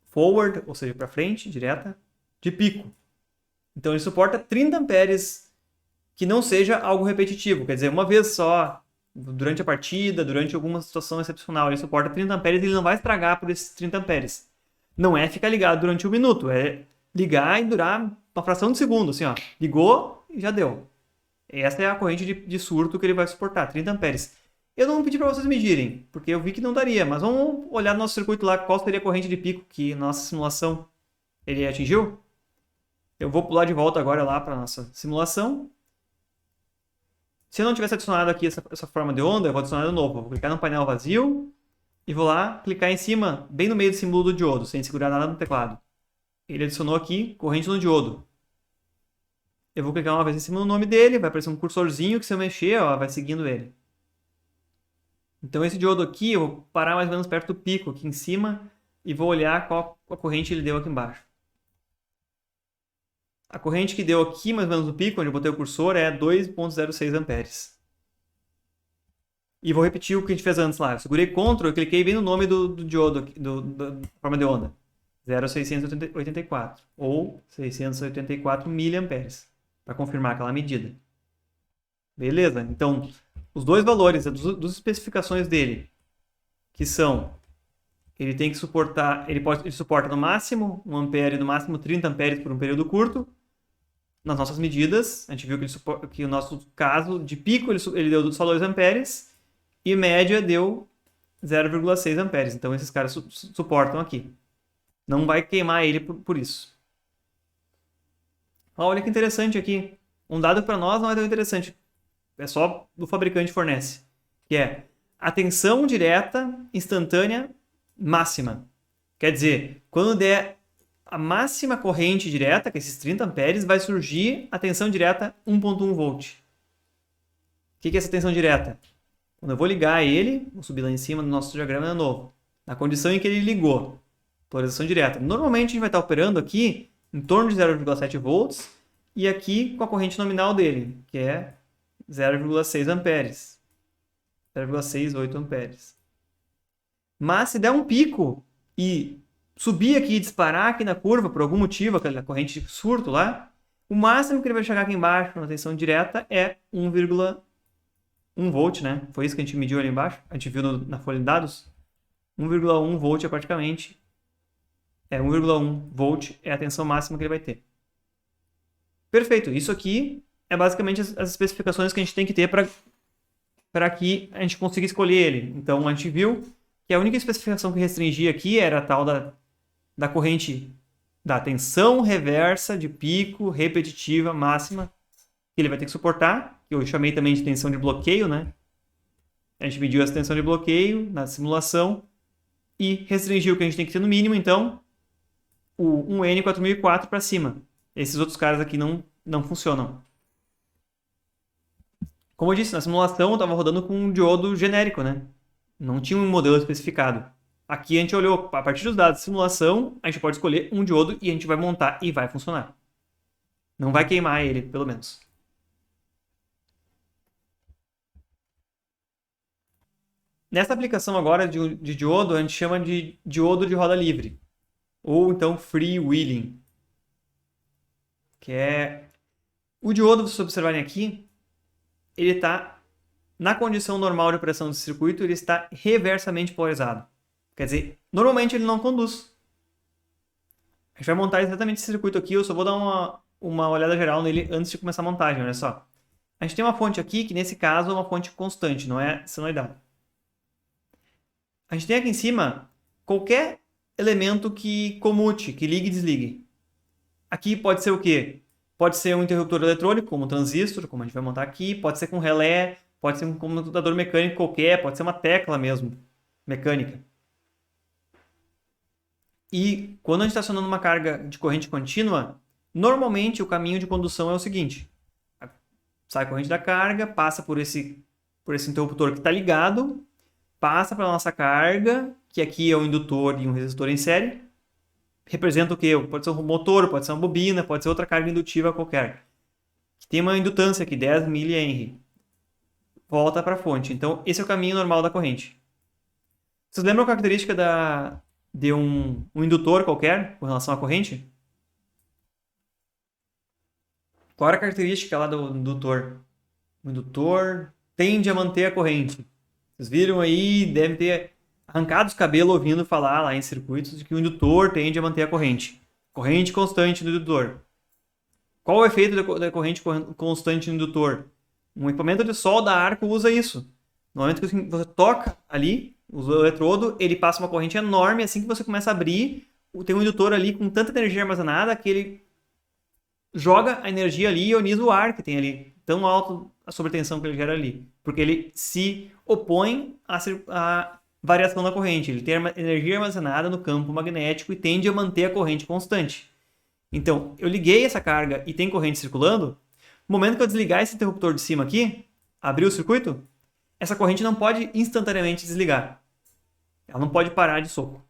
forward, ou seja, para frente, direta, de pico. Então ele suporta 30 amperes que não seja algo repetitivo. Quer dizer, uma vez só, durante a partida, durante alguma situação excepcional, ele suporta 30 amperes e ele não vai estragar por esses 30 amperes. Não é ficar ligado durante 1 minuto, é ligar e durar uma fração de segundo, assim, ó. Ligou e já deu. Essa é a corrente de surto que ele vai suportar, 30 amperes. Eu não pedi para vocês medirem, porque eu vi que não daria, mas vamos olhar no nosso circuito lá qual seria a corrente de pico que nossa simulação ele atingiu. Eu vou pular de volta agora lá para nossa simulação. Se eu não tivesse adicionado aqui essa forma de onda, eu vou adicionar de novo. Vou clicar no painel vazio e vou lá clicar em cima, bem no meio do símbolo do diodo, sem segurar nada no teclado. Ele adicionou aqui corrente no diodo. Eu vou clicar uma vez em cima do nome dele, vai aparecer um cursorzinho que se eu mexer, ó, vai seguindo ele. Então esse diodo aqui, eu vou parar mais ou menos perto do pico aqui em cima e vou olhar qual a corrente ele deu aqui embaixo. A corrente que deu aqui, mais ou menos no pico, onde eu botei o cursor, é 2,06 amperes. E vou repetir o que a gente fez antes lá. Eu segurei Ctrl e cliquei bem no nome do diodo, da forma de onda. 0,684 ou 684 miliamperes, para confirmar aquela medida. Beleza? Então, os dois valores das especificações dele, que são, ele tem que suportar, ele suporta no máximo 1 ampere, no máximo 30 amperes por um período curto. Nas nossas medidas, a gente viu que o nosso caso de pico ele deu só 2 amperes e média deu 0,6 amperes. Então esses caras suportam aqui. Não vai queimar ele por isso. Olha que interessante aqui. Um dado para nós não é tão interessante. É só do fabricante fornece. Que é a tensão direta instantânea máxima. Quer dizer, quando der a máxima corrente direta, que é esses 30 amperes, vai surgir a tensão direta 1.1 volt. O que é essa tensão direta? Quando eu vou ligar ele, vou subir lá em cima do nosso diagrama de novo, na condição em que ele ligou, polarização direta. Normalmente a gente vai estar operando aqui em torno de 0,7 volts e aqui com a corrente nominal dele, que é 0,6 amperes. 0,68 amperes. Mas se der um pico e subir aqui e disparar aqui na curva, por algum motivo, aquela corrente de surto lá, o máximo que ele vai chegar aqui embaixo na tensão direta é 1,1 volt, né? Foi isso que a gente mediu ali embaixo, a gente viu na folha de dados. 1,1 volt é praticamente, 1,1 volt é a tensão máxima que ele vai ter. Perfeito, isso aqui é basicamente as especificações que a gente tem que ter para que a gente consiga escolher ele. Então a gente viu que a única especificação que restringia aqui era a tal da corrente da tensão reversa de pico repetitiva máxima que ele vai ter que suportar, que eu chamei também de tensão de bloqueio, né? A gente mediu essa tensão de bloqueio na simulação e restringiu o que a gente tem que ter no mínimo, então, o 1N4004 para cima. Esses outros caras aqui não funcionam. Como eu disse, na simulação eu estava rodando com um diodo genérico, né? Não tinha um modelo especificado. Aqui a gente olhou, a partir dos dados de simulação, a gente pode escolher um diodo e a gente vai montar e vai funcionar. Não vai queimar ele, pelo menos. Nessa aplicação agora de diodo, a gente chama de diodo de roda livre. Ou então freewheeling. Que é... O diodo, vocês observarem aqui, ele está, na condição normal de operação do circuito, ele está reversamente polarizado. Quer dizer, normalmente ele não conduz. A gente vai montar exatamente esse circuito aqui, eu só vou dar uma olhada geral nele antes de começar a montagem, olha só. A gente tem uma fonte aqui, que nesse caso é uma fonte constante, não é senoidal. A gente tem aqui em cima qualquer elemento que comute, que ligue e desligue. Aqui pode ser o quê? Pode ser um interruptor eletrônico, como um transistor, como a gente vai montar aqui, pode ser com relé, pode ser um comutador mecânico qualquer, pode ser uma tecla mesmo, mecânica. E quando a gente está acionando uma carga de corrente contínua, normalmente o caminho de condução é o seguinte. Sai a corrente da carga, passa por esse interruptor que está ligado, passa para a nossa carga, que aqui é um indutor e um resistor em série. Representa o quê? Pode ser um motor, pode ser uma bobina, pode ser outra carga indutiva qualquer. Tem uma indutância aqui, 10 mH. Volta para a fonte. Então, esse é o caminho normal da corrente. Vocês lembram a característica de um indutor qualquer com relação à corrente? Qual era a característica lá do indutor? O indutor tende a manter a corrente. Vocês viram aí, devem ter arrancado os cabelos ouvindo falar lá em circuitos de que o indutor tende a manter a corrente. Corrente constante do indutor. Qual o efeito da corrente constante no indutor? Um equipamento de solda a arco usa isso. No momento que você toca ali, usa o eletrodo, ele passa uma corrente enorme. Assim que você começa a abrir, tem um indutor ali com tanta energia armazenada que ele joga a energia ali e ioniza o ar que tem ali. Tão alto a sobretensão que ele gera ali. Porque ele se opõe à variação da corrente. Ele tem energia armazenada no campo magnético e tende a manter a corrente constante. Então, eu liguei essa carga e tem corrente circulando. No momento que eu desligar esse interruptor de cima aqui, abrir o circuito, essa corrente não pode instantaneamente desligar. Ela não pode parar de soco.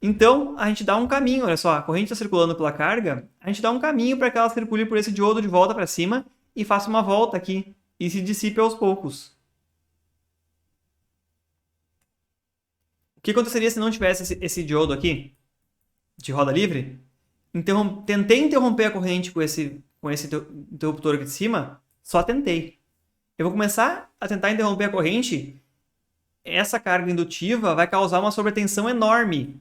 Então, a gente dá um caminho, olha só, a corrente está circulando pela carga, a gente dá um caminho para que ela circule por esse diodo de volta para cima e faça uma volta aqui e se dissipe aos poucos. O que aconteceria se não tivesse esse diodo aqui, de roda livre? Tentei interromper a corrente com esse interruptor aqui de cima, só tentei. Eu vou começar a tentar interromper a corrente, essa carga indutiva vai causar uma sobretensão enorme,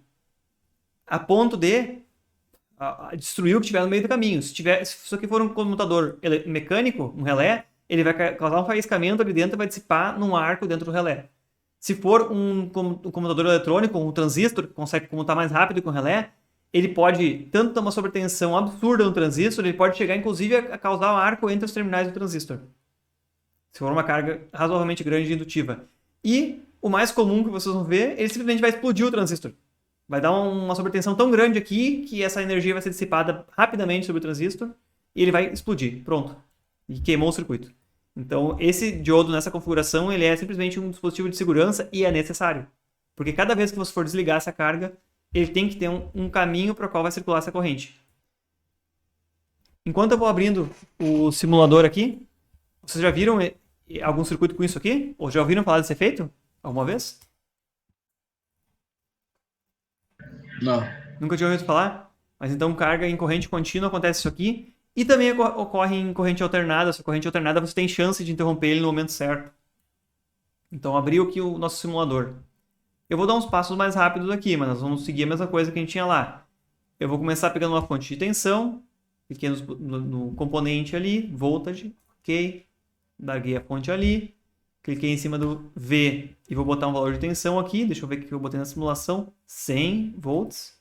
a ponto de destruir o que tiver no meio do caminho. Se isso aqui for um comutador mecânico, um relé, ele vai causar um faiscamento ali dentro e vai dissipar num arco dentro do relé. Se for um comutador eletrônico, um transistor, que consegue comutar mais rápido que um relé, ele pode tanto ter uma sobretensão absurda no transistor, ele pode chegar inclusive a causar um arco entre os terminais do transistor. Se for uma carga razoavelmente grande de indutiva. E o mais comum que vocês vão ver, ele simplesmente vai explodir o transistor. Vai dar uma sobretensão tão grande aqui que essa energia vai ser dissipada rapidamente sobre o transistor e ele vai explodir. Pronto. E queimou o circuito. Então, esse diodo nessa configuração, ele é simplesmente um dispositivo de segurança e é necessário. Porque cada vez que você for desligar essa carga, ele tem que ter um caminho para o qual vai circular essa corrente. Enquanto eu vou abrindo o simulador aqui, vocês já viram algum circuito com isso aqui? Ou já ouviram falar desse efeito alguma vez? Não. Nunca tinha ouvido falar? Mas então carga em corrente contínua acontece isso aqui. E também ocorre em corrente alternada. Se a corrente alternada você tem chance de interromper ele no momento certo. Então abriu aqui o nosso simulador. Eu vou dar uns passos mais rápidos aqui, mas nós vamos seguir a mesma coisa que a gente tinha lá. Eu vou começar pegando uma fonte de tensão. Cliquei no componente ali, voltage, ok. Larguei a fonte ali. Cliquei em cima do V e vou botar um valor de tensão aqui. Deixa eu ver o que eu botei na simulação. 100 volts.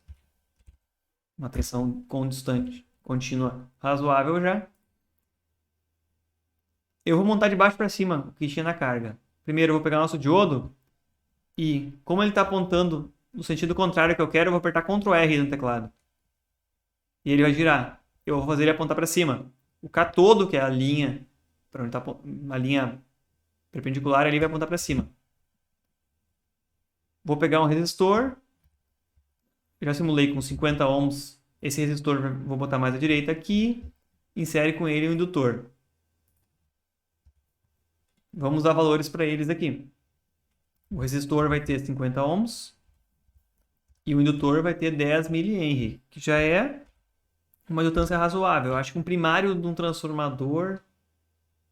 Uma tensão constante, contínua, razoável já. Eu vou montar de baixo para cima o que tinha na carga. Primeiro eu vou pegar o nosso diodo e, como ele está apontando no sentido contrário que eu quero, eu vou apertar Ctrl R no teclado. E ele vai girar. Eu vou fazer ele apontar para cima. O cátodo, que é a linha, para onde está a linha perpendicular, ali vai apontar para cima. Vou pegar um resistor. Eu já simulei com 50 ohms. Esse resistor vou botar mais à direita aqui. Insere com ele o indutor. Vamos dar valores para eles aqui. O resistor vai ter 50 ohms. E o indutor vai ter 10 mH, que já é uma indutância razoável. Eu acho que um primário de um transformador,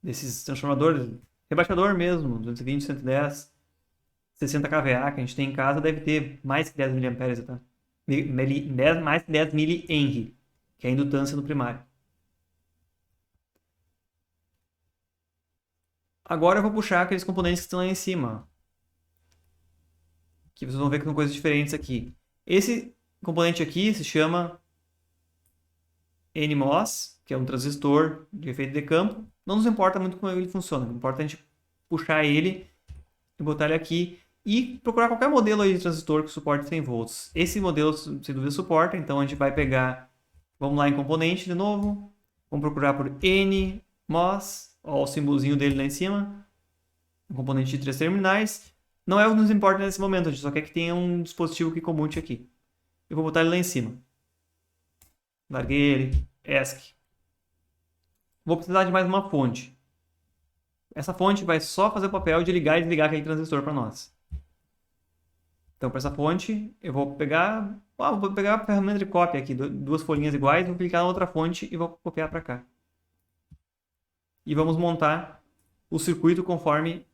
desses transformadores, rebaixador mesmo, 220, 110, 60 kVA que a gente tem em casa, deve ter mais que 10 mA, tá? Mais que 10 mH, que é a indutância no primário. Agora eu vou puxar aqueles componentes que estão lá em cima. Que vocês vão ver que são coisas diferentes aqui. Esse componente aqui se chama NMOS, que é um transistor de efeito de campo. Não nos importa muito como ele funciona. Importa a gente puxar ele e botar ele aqui e procurar qualquer modelo aí de transistor que suporte 100 volts. Esse modelo, sem dúvida, suporta. Então, a gente vai pegar... Vamos lá em componente de novo. Vamos procurar por NMOS. Olha o símbolozinho dele lá em cima. Um componente de 3 terminais. Não é o que nos importa nesse momento. A gente só quer que tenha um dispositivo que comute aqui. Eu vou botar ele lá em cima. Larguei ele. ESC. Vou precisar de mais uma fonte. Essa fonte vai só fazer o papel de ligar e desligar aquele transistor para nós. Então, para essa fonte, eu vou pegar a ferramenta de cópia aqui, duas folhinhas iguais, vou clicar na outra fonte e vou copiar para cá. E vamos montar o circuito conforme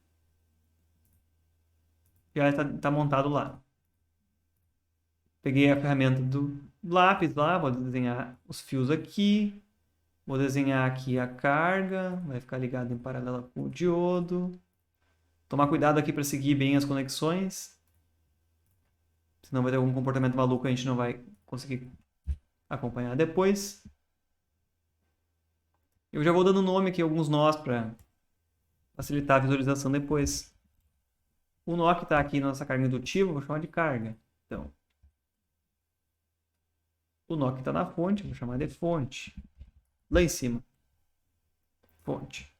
já está montado lá. Peguei a ferramenta do lápis lá, vou desenhar os fios aqui. Vou desenhar aqui a carga, vai ficar ligado em paralelo com o diodo. Tomar cuidado aqui para seguir bem as conexões. Senão vai ter algum comportamento maluco que a gente não vai conseguir acompanhar depois. Eu já vou dando nome aqui a alguns nós para facilitar a visualização depois. O nó que está aqui na nossa carga indutiva, vou chamar de carga. Então, o nó que está na fonte, vou chamar de fonte. Lá em cima, fonte.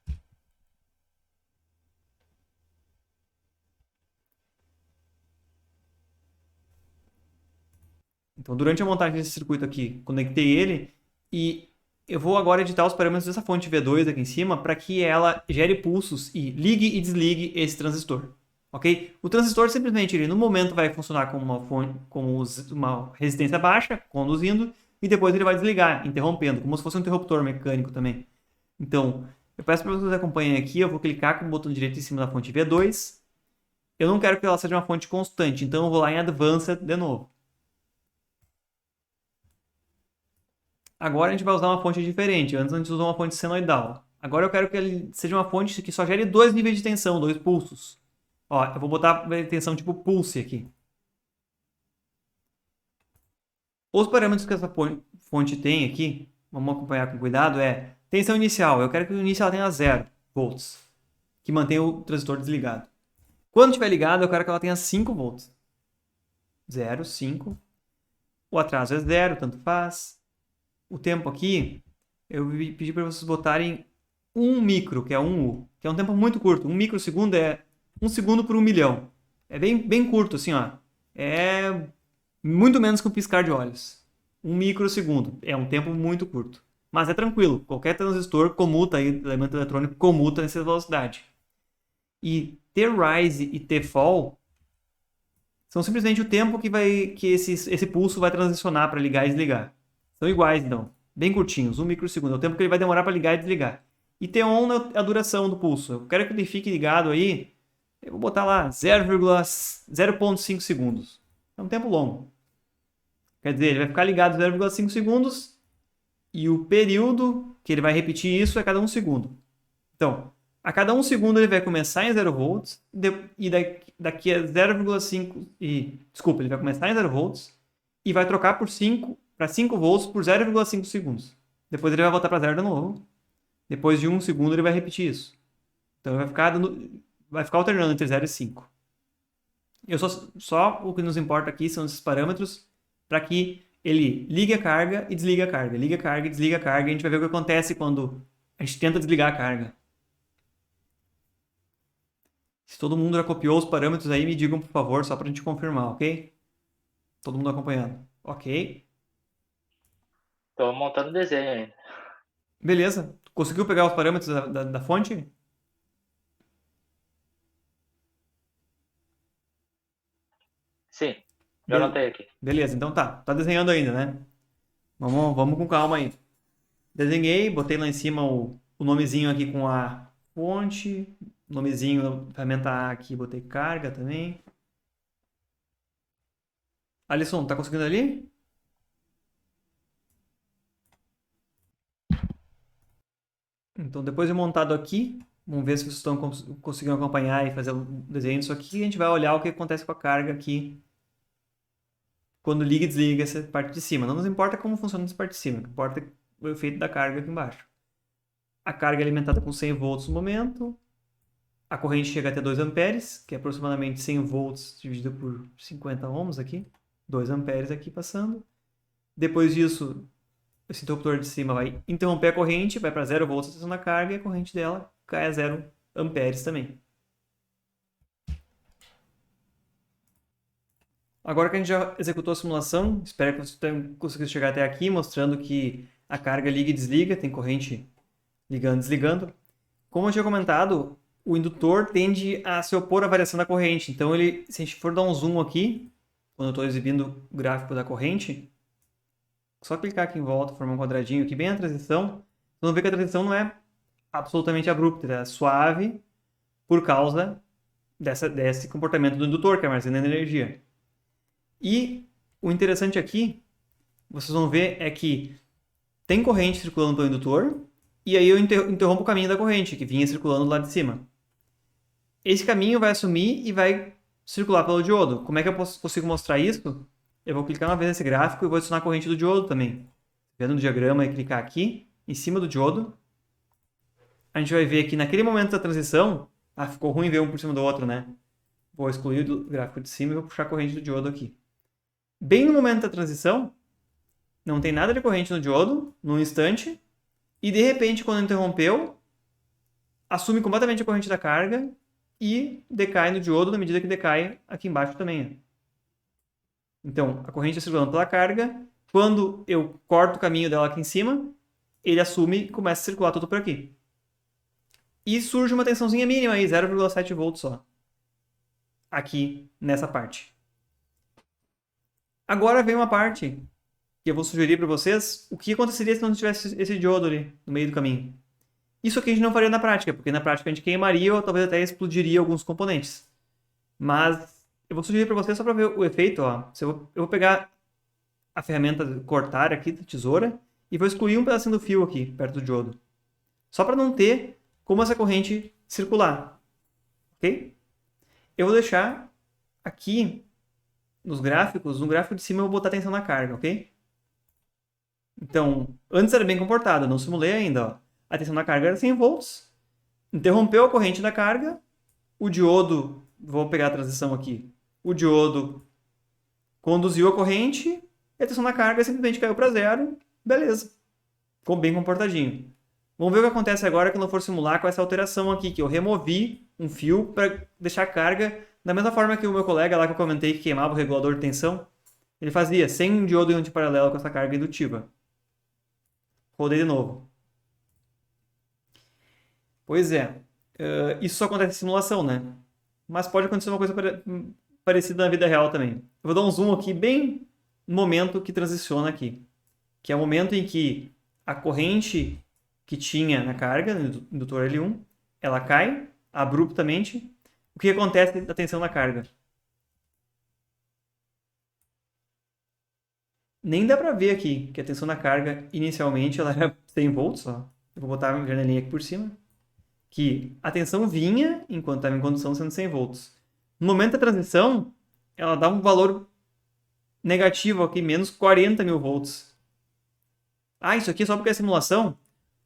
Então, durante a montagem desse circuito aqui, conectei ele e eu vou agora editar os parâmetros dessa fonte V2 aqui em cima para que ela gere pulsos e ligue e desligue esse transistor. Ok? O transistor simplesmente, ele no momento vai funcionar como uma resistência baixa, conduzindo, e depois ele vai desligar, interrompendo, como se fosse um interruptor mecânico também. Então, eu peço para vocês acompanhem aqui, eu vou clicar com o botão direito em cima da fonte V2. Eu não quero que ela seja uma fonte constante, então eu vou lá em Advanced de novo. Agora a gente vai usar uma fonte diferente. Antes a gente usou uma fonte senoidal. Agora eu quero que ele seja uma fonte que só gere 2 níveis de tensão, 2 pulsos. Ó, eu vou botar a tensão tipo pulse aqui. Os parâmetros que essa fonte tem aqui, vamos acompanhar com cuidado, é tensão inicial. Eu quero que o início ela tenha 0 volts, que mantenha o transistor desligado. Quando estiver ligado, eu quero que ela tenha 5 volts. 0, 5. O atraso é 0, tanto faz. O tempo aqui, eu pedi para vocês botarem 1 micro, que é 1U, que é um tempo muito curto. 1 microsegundo é 1 segundo por 1 milhão. É bem curto, assim, ó. É muito menos que um piscar de olhos. 1 microsegundo. É um tempo muito curto. Mas é tranquilo. Qualquer transistor comuta aí, elemento eletrônico comuta nessa velocidade. E T-rise e T-fall são simplesmente o tempo que esse pulso vai transicionar para ligar e desligar. São iguais, então. Bem curtinhos, 1 microsegundo. É o tempo que ele vai demorar para ligar e desligar. E T-on é a duração do pulso. Eu quero que ele fique ligado aí. Eu vou botar lá 0,5 segundos. É um tempo longo. Quer dizer, ele vai ficar ligado 0,5 segundos. E o período que ele vai repetir isso é cada 1 segundo. Então, a cada 1 segundo ele vai começar em 0 volts. E daqui a 0,5... Desculpa, ele vai começar em 0 volts. E vai trocar para 5 volts por 0,5 segundos. Depois ele vai voltar para 0 de novo. Depois de 1 segundo ele vai repetir isso. Então ele vai ficar alternando entre 0 e 5. Só o que nos importa aqui são esses parâmetros para que ele ligue a carga e desligue a carga. Liga a carga e desliga a carga. E a gente vai ver o que acontece quando a gente tenta desligar a carga. Se todo mundo já copiou os parâmetros aí, me digam por favor, só para a gente confirmar, ok? Todo mundo acompanhando. Ok. Tô montando o desenho ainda. Beleza. Conseguiu pegar os parâmetros da fonte? Sim, já anotei aqui. Beleza, então tá. Tá desenhando ainda, né? Vamos com calma aí. Desenhei, botei lá em cima o nomezinho aqui com a fonte. Nomezinho, ferramenta A aqui, botei carga também. Alisson, tá conseguindo ali? Então, depois de montado aqui, vamos ver se vocês estão conseguindo acompanhar e fazer o desenho disso aqui. A gente vai olhar o que acontece com a carga aqui quando liga e desliga essa parte de cima. Não nos importa como funciona essa parte de cima, o que importa é o efeito da carga aqui embaixo. A carga é alimentada com 100 volts no momento. A corrente chega até 2 amperes, que é aproximadamente 100 volts dividido por 50 ohms aqui. 2 amperes aqui passando. Depois disso, esse interruptor de cima vai interromper a corrente, vai para 0 volts a tensão da carga e a corrente dela cai a 0 amperes também. Agora que a gente já executou a simulação, espero que vocês tenham conseguido chegar até aqui, mostrando que a carga liga e desliga, tem corrente ligando e desligando. Como eu tinha comentado, o indutor tende a se opor à variação da corrente. Então, se a gente for dar um zoom aqui, quando eu estou exibindo o gráfico da corrente, só clicar aqui em volta, formar um quadradinho aqui, bem a transição, vocês vão ver que a transição não é absolutamente abrupta, é suave por causa desse comportamento do indutor, que armazena energia. E o interessante aqui, vocês vão ver, é que tem corrente circulando pelo indutor, e aí eu interrompo o caminho da corrente, que vinha circulando lá de cima. Esse caminho vai assumir e vai circular pelo diodo. Como é que eu consigo mostrar isso? Eu vou clicar uma vez nesse gráfico e vou adicionar a corrente do diodo também. Vendo no diagrama e clicar aqui, em cima do diodo. a gente vai ver aqui naquele momento da transição... Ah, ficou ruim ver um por cima do outro, né? Vou excluir o gráfico de cima e vou puxar a corrente do diodo aqui. Bem no momento da transição, não tem nada de corrente no diodo, num instante, e de repente, quando interrompeu, assume completamente a corrente da carga e decai no diodo na medida que decai aqui embaixo também. Então, a corrente está circulando pela carga. Quando eu corto o caminho dela aqui em cima, ele assume e começa a circular tudo por aqui. E surge uma tensãozinha mínima aí, 0,7 volts só. Aqui, nessa parte. Agora vem uma parte que eu vou sugerir para vocês o que aconteceria se não tivesse esse diodo ali no meio do caminho. Isso aqui a gente não faria na prática, porque na prática a gente queimaria ou talvez até explodiria alguns componentes. Mas eu vou sugerir para vocês só para ver o efeito. Ó. Eu vou pegar a ferramenta de cortar aqui da tesoura e vou excluir um pedacinho do fio aqui, perto do diodo. Só para não ter como essa corrente circular. Ok? Eu vou deixar aqui nos gráficos, no gráfico de cima eu vou botar tensão na carga, ok? Então, antes era bem comportado, não simulei ainda. Ó. A tensão na carga era 100 volts. Interrompeu a corrente da carga. O diodo, vou pegar a transição aqui. O diodo conduziu a corrente e a tensão na carga simplesmente caiu para zero. Beleza. Ficou bem comportadinho. Vamos ver o que acontece agora quando eu for simular com essa alteração aqui, que eu removi um fio para deixar a carga da mesma forma que o meu colega lá que eu comentei que queimava o regulador de tensão. Ele fazia sem um diodo em antiparalelo com essa carga indutiva. Rodei de novo. Pois é. Isso só acontece em simulação, né? Mas pode acontecer uma coisa parecida na vida real também. Eu vou dar um zoom aqui bem no momento que transiciona aqui. Que é o momento em que a corrente que tinha na carga, no indutor L1, ela cai abruptamente. O que acontece da tensão na carga? Nem dá pra ver aqui que a tensão na carga, inicialmente, ela era 100 volts. Ó. Eu vou botar a janelinha aqui por cima. Que a tensão vinha enquanto estava em condução sendo 100 volts. No momento da transição, ela dá um valor negativo aqui, menos 40 mil volts. Ah, isso aqui é só porque é simulação?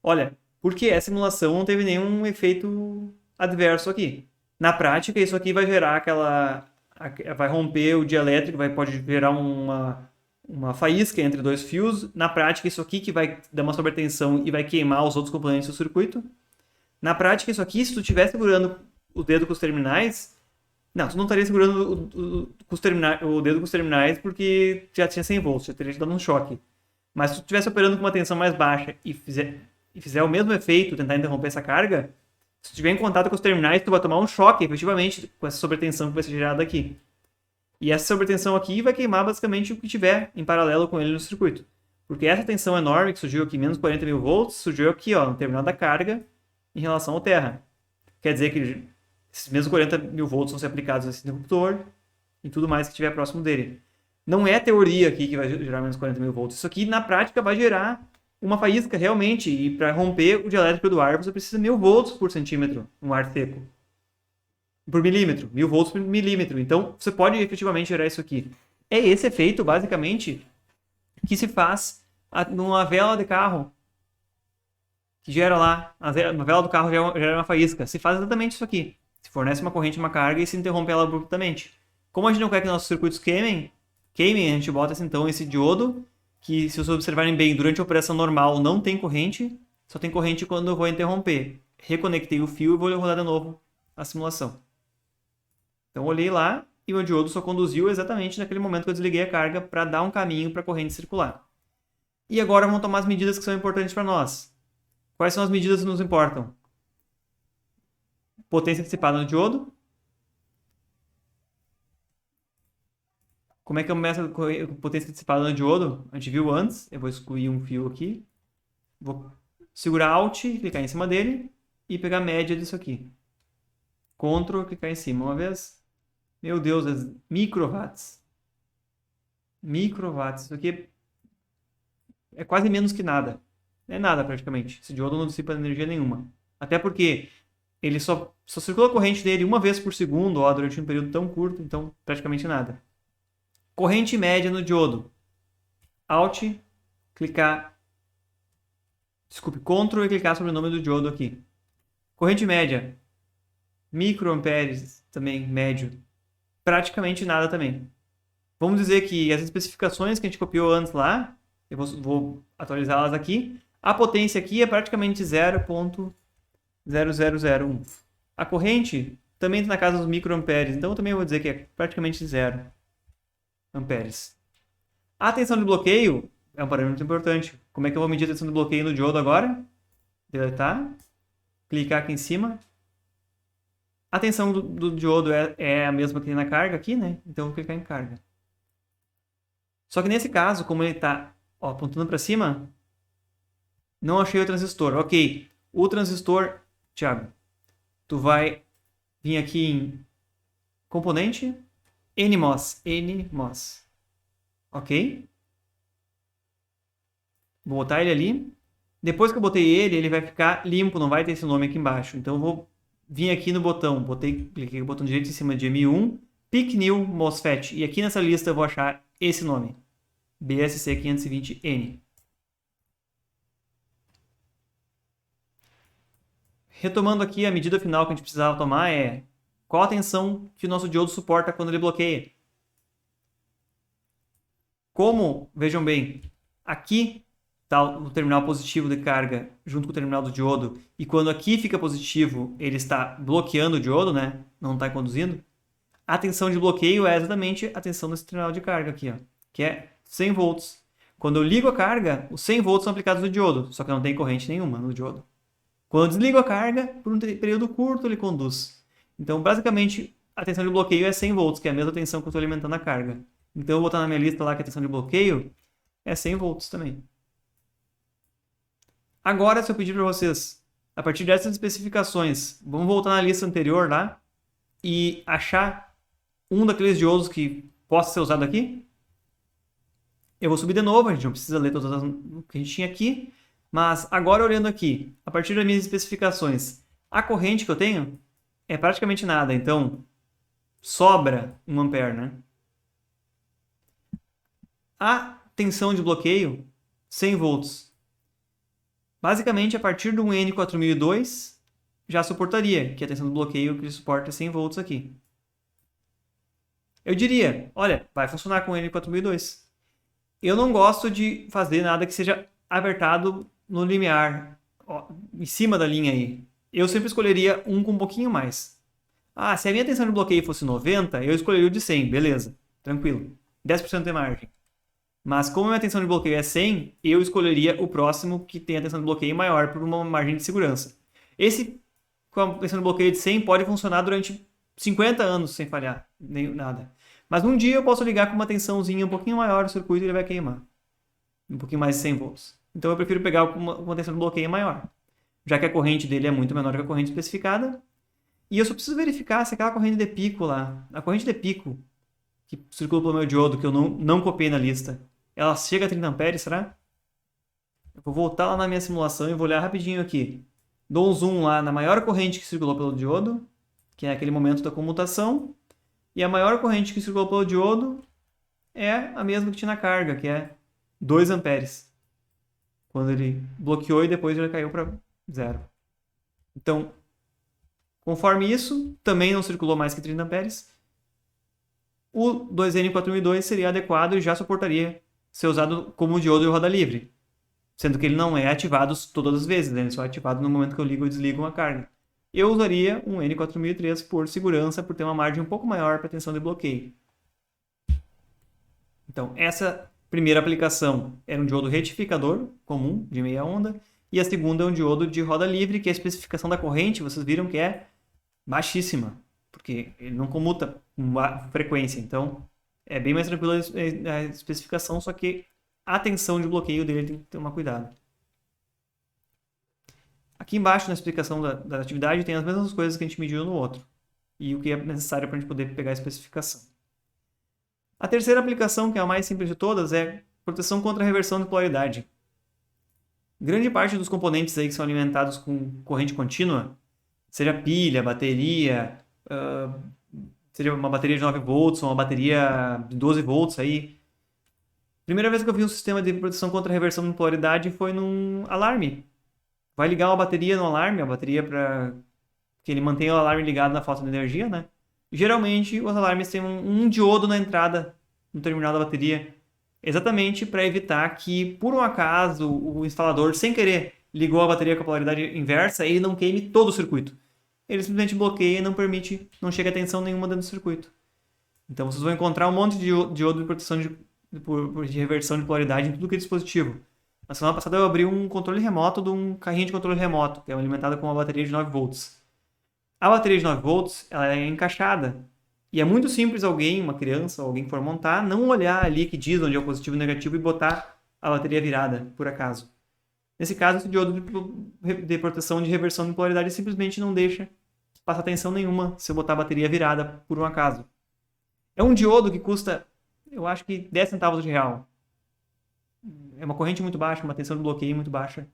Olha, porque é simulação, não teve nenhum efeito adverso aqui. Na prática, isso aqui vai gerar vai romper o dielétrico, pode gerar uma faísca entre dois fios. Na prática, isso aqui que vai dar uma sobretensão e vai queimar os outros componentes do circuito. Na prática, isso aqui, se tu estiver segurando o dedo com os terminais... Não, tu não estaria segurando o dedo com os terminais porque já tinha 100 volts, já teria te dado um choque. Mas se tu estivesse operando com uma tensão mais baixa e fizer o mesmo efeito, tentar interromper essa carga, se tu estiver em contato com os terminais, tu vai tomar um choque, efetivamente, com essa sobretensão que vai ser gerada aqui. E essa sobretensão aqui vai queimar basicamente o que tiver em paralelo com ele no circuito. Porque essa tensão enorme que surgiu aqui, menos 40 mil volts, surgiu aqui, ó, no terminal da carga, em relação ao terra. Quer dizer que esses mesmos 40 mil volts vão ser aplicados nesse interruptor e tudo mais que estiver próximo dele. Não é teoria aqui que vai gerar menos 40 mil volts. Isso aqui, na prática, vai gerar uma faísca realmente. E para romper o dielétrico do ar, você precisa de 1000 volts por centímetro no ar seco. Por milímetro. 1000 volts por milímetro. Então, você pode efetivamente gerar isso aqui. É esse efeito, basicamente, que se faz numa vela de carro. Que gera lá. A vela do carro gera uma faísca. Se faz exatamente isso aqui. Se fornece uma corrente, uma carga e se interrompe ela abruptamente. Como a gente não quer que nossos circuitos queimem, a gente bota então esse diodo, que se vocês observarem bem, durante a operação normal não tem corrente, só tem corrente quando eu vou interromper. Reconectei o fio e vou rodar de novo a simulação. Então olhei lá e o diodo só conduziu exatamente naquele momento que eu desliguei a carga para dar um caminho para a corrente circular. E agora vamos tomar as medidas que são importantes para nós. Quais são as medidas que nos importam? Potência dissipada no diodo. Como é que eu meço a potência dissipada no diodo? A gente viu antes. Eu vou excluir um fio aqui. Vou segurar Alt, clicar em cima dele e pegar a média disso aqui. Ctrl, clicar em cima uma vez. Meu Deus, é microwatts. Microwatts. Isso aqui é quase menos que nada. Não é nada praticamente. Esse diodo não dissipa energia nenhuma. Até porque ele só circula a corrente dele uma vez por segundo, ó, durante um período tão curto, então praticamente nada. Corrente média no diodo. Alt, clicar. Desculpe, Ctrl e clicar sobre o nome do diodo aqui. Corrente média, microamperes também, médio. Praticamente nada também. Vamos dizer que as especificações que a gente copiou antes lá, eu vou atualizá-las aqui. A potência aqui é praticamente 0.0001. A corrente também está na casa dos microamperes, então eu também vou dizer que é praticamente 0 amperes. A tensão de bloqueio é um parâmetro importante. Como é que eu vou medir a tensão de bloqueio no diodo agora? Deletar. Clicar aqui em cima. A tensão do diodo é a mesma que tem na carga aqui, né? Então eu vou clicar em carga. Só que nesse caso, como ele está apontando para cima, não achei o transistor. Ok, o transistor, Thiago, tu vai vir aqui em componente, NMOS. Ok? Vou botar ele ali. Depois que eu botei ele, ele vai ficar limpo, não vai ter esse nome aqui embaixo. Então eu vou vir aqui no botão, cliquei no botão direito em cima de M1, Pick New MOSFET. E aqui nessa lista eu vou achar esse nome, BSC520N. Retomando aqui, a medida final que a gente precisava tomar é qual a tensão que o nosso diodo suporta quando ele bloqueia. Como, vejam bem, aqui está o terminal positivo de carga junto com o terminal do diodo, e quando aqui fica positivo, ele está bloqueando o diodo, né? Não está conduzindo. A tensão de bloqueio é exatamente a tensão desse terminal de carga aqui, ó, que é 100 volts. Quando eu ligo a carga, os 100 volts são aplicados no diodo, só que não tem corrente nenhuma no diodo. Quando eu desligo a carga, por um período curto ele conduz. Então, basicamente, a tensão de bloqueio é 100 volts, que é a mesma tensão que eu estou alimentando a carga. Então, eu vou botar na minha lista lá que a tensão de bloqueio é 100 volts também. Agora, se eu pedir para vocês, a partir dessas especificações, vamos voltar na lista anterior lá e achar um daqueles diodos que possa ser usado aqui. Eu vou subir de novo, a gente não precisa ler todas as que a gente tinha aqui, mas agora olhando aqui, a partir das minhas especificações, a corrente que eu tenho é praticamente nada, então sobra 1 ampere, né? A tensão de bloqueio, 100 volts. Basicamente, a partir do N4002, já suportaria, que a tensão do bloqueio que ele suporta é 100 volts aqui. Eu diria, olha, vai funcionar com o N4002. Eu não gosto de fazer nada que seja apertado no limiar, ó, em cima da linha aí. Eu sempre escolheria um com um pouquinho mais. Ah, se a minha tensão de bloqueio fosse 90, eu escolheria o de 100, beleza, tranquilo. 10% de margem. Mas como a minha tensão de bloqueio é 100, eu escolheria o próximo que tem a tensão de bloqueio maior por uma margem de segurança. Esse com a tensão de bloqueio de 100 pode funcionar durante 50 anos sem falhar, nem nada. Mas um dia eu posso ligar com uma tensãozinha um pouquinho maior no circuito e ele vai queimar. Um pouquinho mais de 100 volts. Então eu prefiro pegar com uma tensão de bloqueio maior, já que a corrente dele é muito menor que a corrente especificada. E eu só preciso verificar se aquela corrente de pico lá, a corrente de pico que circula pelo meu diodo, que eu não copiei na lista, ela chega a 30 amperes, será? Eu vou voltar lá na minha simulação e vou olhar rapidinho aqui. Dou um zoom lá na maior corrente que circulou pelo diodo, que é aquele momento da comutação. E a maior corrente que circulou pelo diodo é a mesma que tinha na carga, que é 2 amperes. Quando ele bloqueou e depois ele caiu para 0. Então, conforme isso, também não circulou mais que 30 amperes. O 2N4002 seria adequado e já suportaria ser usado como diodo de roda livre. Sendo que ele não é ativado todas as vezes, né? Ele só é ativado no momento que eu ligo ou desligo uma carga. Eu usaria um N4003 por segurança, por ter uma margem um pouco maior para tensão de bloqueio. Então, essa primeira aplicação era um diodo retificador comum, de meia onda, e a segunda é um diodo de roda livre, que a especificação da corrente, vocês viram que é baixíssima, porque ele não comuta com frequência. Então, é bem mais tranquila a especificação, só que a tensão de bloqueio dele tem que tomar cuidado. Aqui embaixo, na explicação da atividade, tem as mesmas coisas que a gente mediu no outro. E o que é necessário para a gente poder pegar a especificação. A terceira aplicação, que é a mais simples de todas, é proteção contra a reversão de polaridade. Grande parte dos componentes aí que são alimentados com corrente contínua, seja pilha, bateria, seja uma bateria de 9 volts ou uma bateria de 12 volts aí. Primeira vez que eu vi um sistema de proteção contra a reversão de polaridade foi num alarme. vai ligar uma bateria no alarme, a bateria para que ele mantenha o alarme ligado na falta de energia, né? Geralmente, os alarmes têm um diodo na entrada, no terminal da bateria, exatamente para evitar que, por um acaso, o instalador, sem querer, ligou a bateria com a polaridade inversa e ele não queime todo o circuito. Ele simplesmente bloqueia e não permite, não chega a tensão nenhuma dentro do circuito. Então, vocês vão encontrar um monte de diodo de proteção de reversão de polaridade em tudo que é dispositivo. Na semana passada eu abri um controle remoto de um carrinho de controle remoto, que é alimentado com uma bateria de 9 volts. A bateria de 9 volts ela é encaixada. E é muito simples alguém, uma criança, alguém que for montar, não olhar ali que diz onde é o positivo e o negativo e botar a bateria virada, por acaso. Nesse caso, esse diodo de proteção de reversão de polaridade simplesmente não deixa passar tensão nenhuma se eu botar a bateria virada, por um acaso. É um diodo que custa, eu acho que 10 centavos de real. É uma corrente muito baixa, uma tensão de bloqueio muito baixa.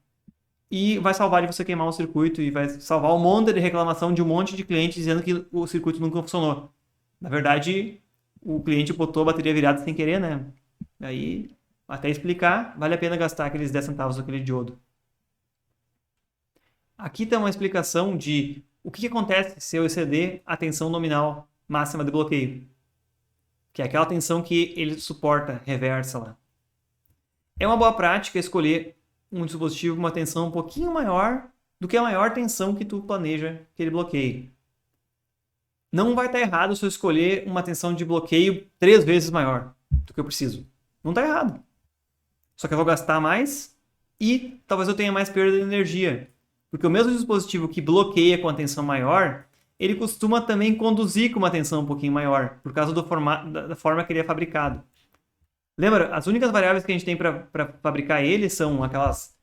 E vai salvar de você queimar o circuito e vai salvar um monte de reclamação de um monte de clientes dizendo que o circuito nunca funcionou. Na verdade, o cliente botou a bateria virada sem querer, né? Aí, até explicar, vale a pena gastar aqueles 10 centavos daquele diodo. Aqui tem uma explicação de o que acontece se eu exceder a tensão nominal máxima de bloqueio. Que é aquela tensão que ele suporta, reversa lá. É uma boa prática escolher um dispositivo com uma tensão um pouquinho maior do que a maior tensão que tu planeja que ele bloqueie. Não vai estar errado se eu escolher uma tensão de bloqueio 3 vezes maior do que eu preciso. Não está errado. Só que eu vou gastar mais e talvez eu tenha mais perda de energia. Porque o mesmo dispositivo que bloqueia com a tensão maior, ele costuma também conduzir com uma tensão um pouquinho maior, por causa da forma que ele é fabricado. Lembra, as únicas variáveis que a gente tem para fabricar ele são aquelas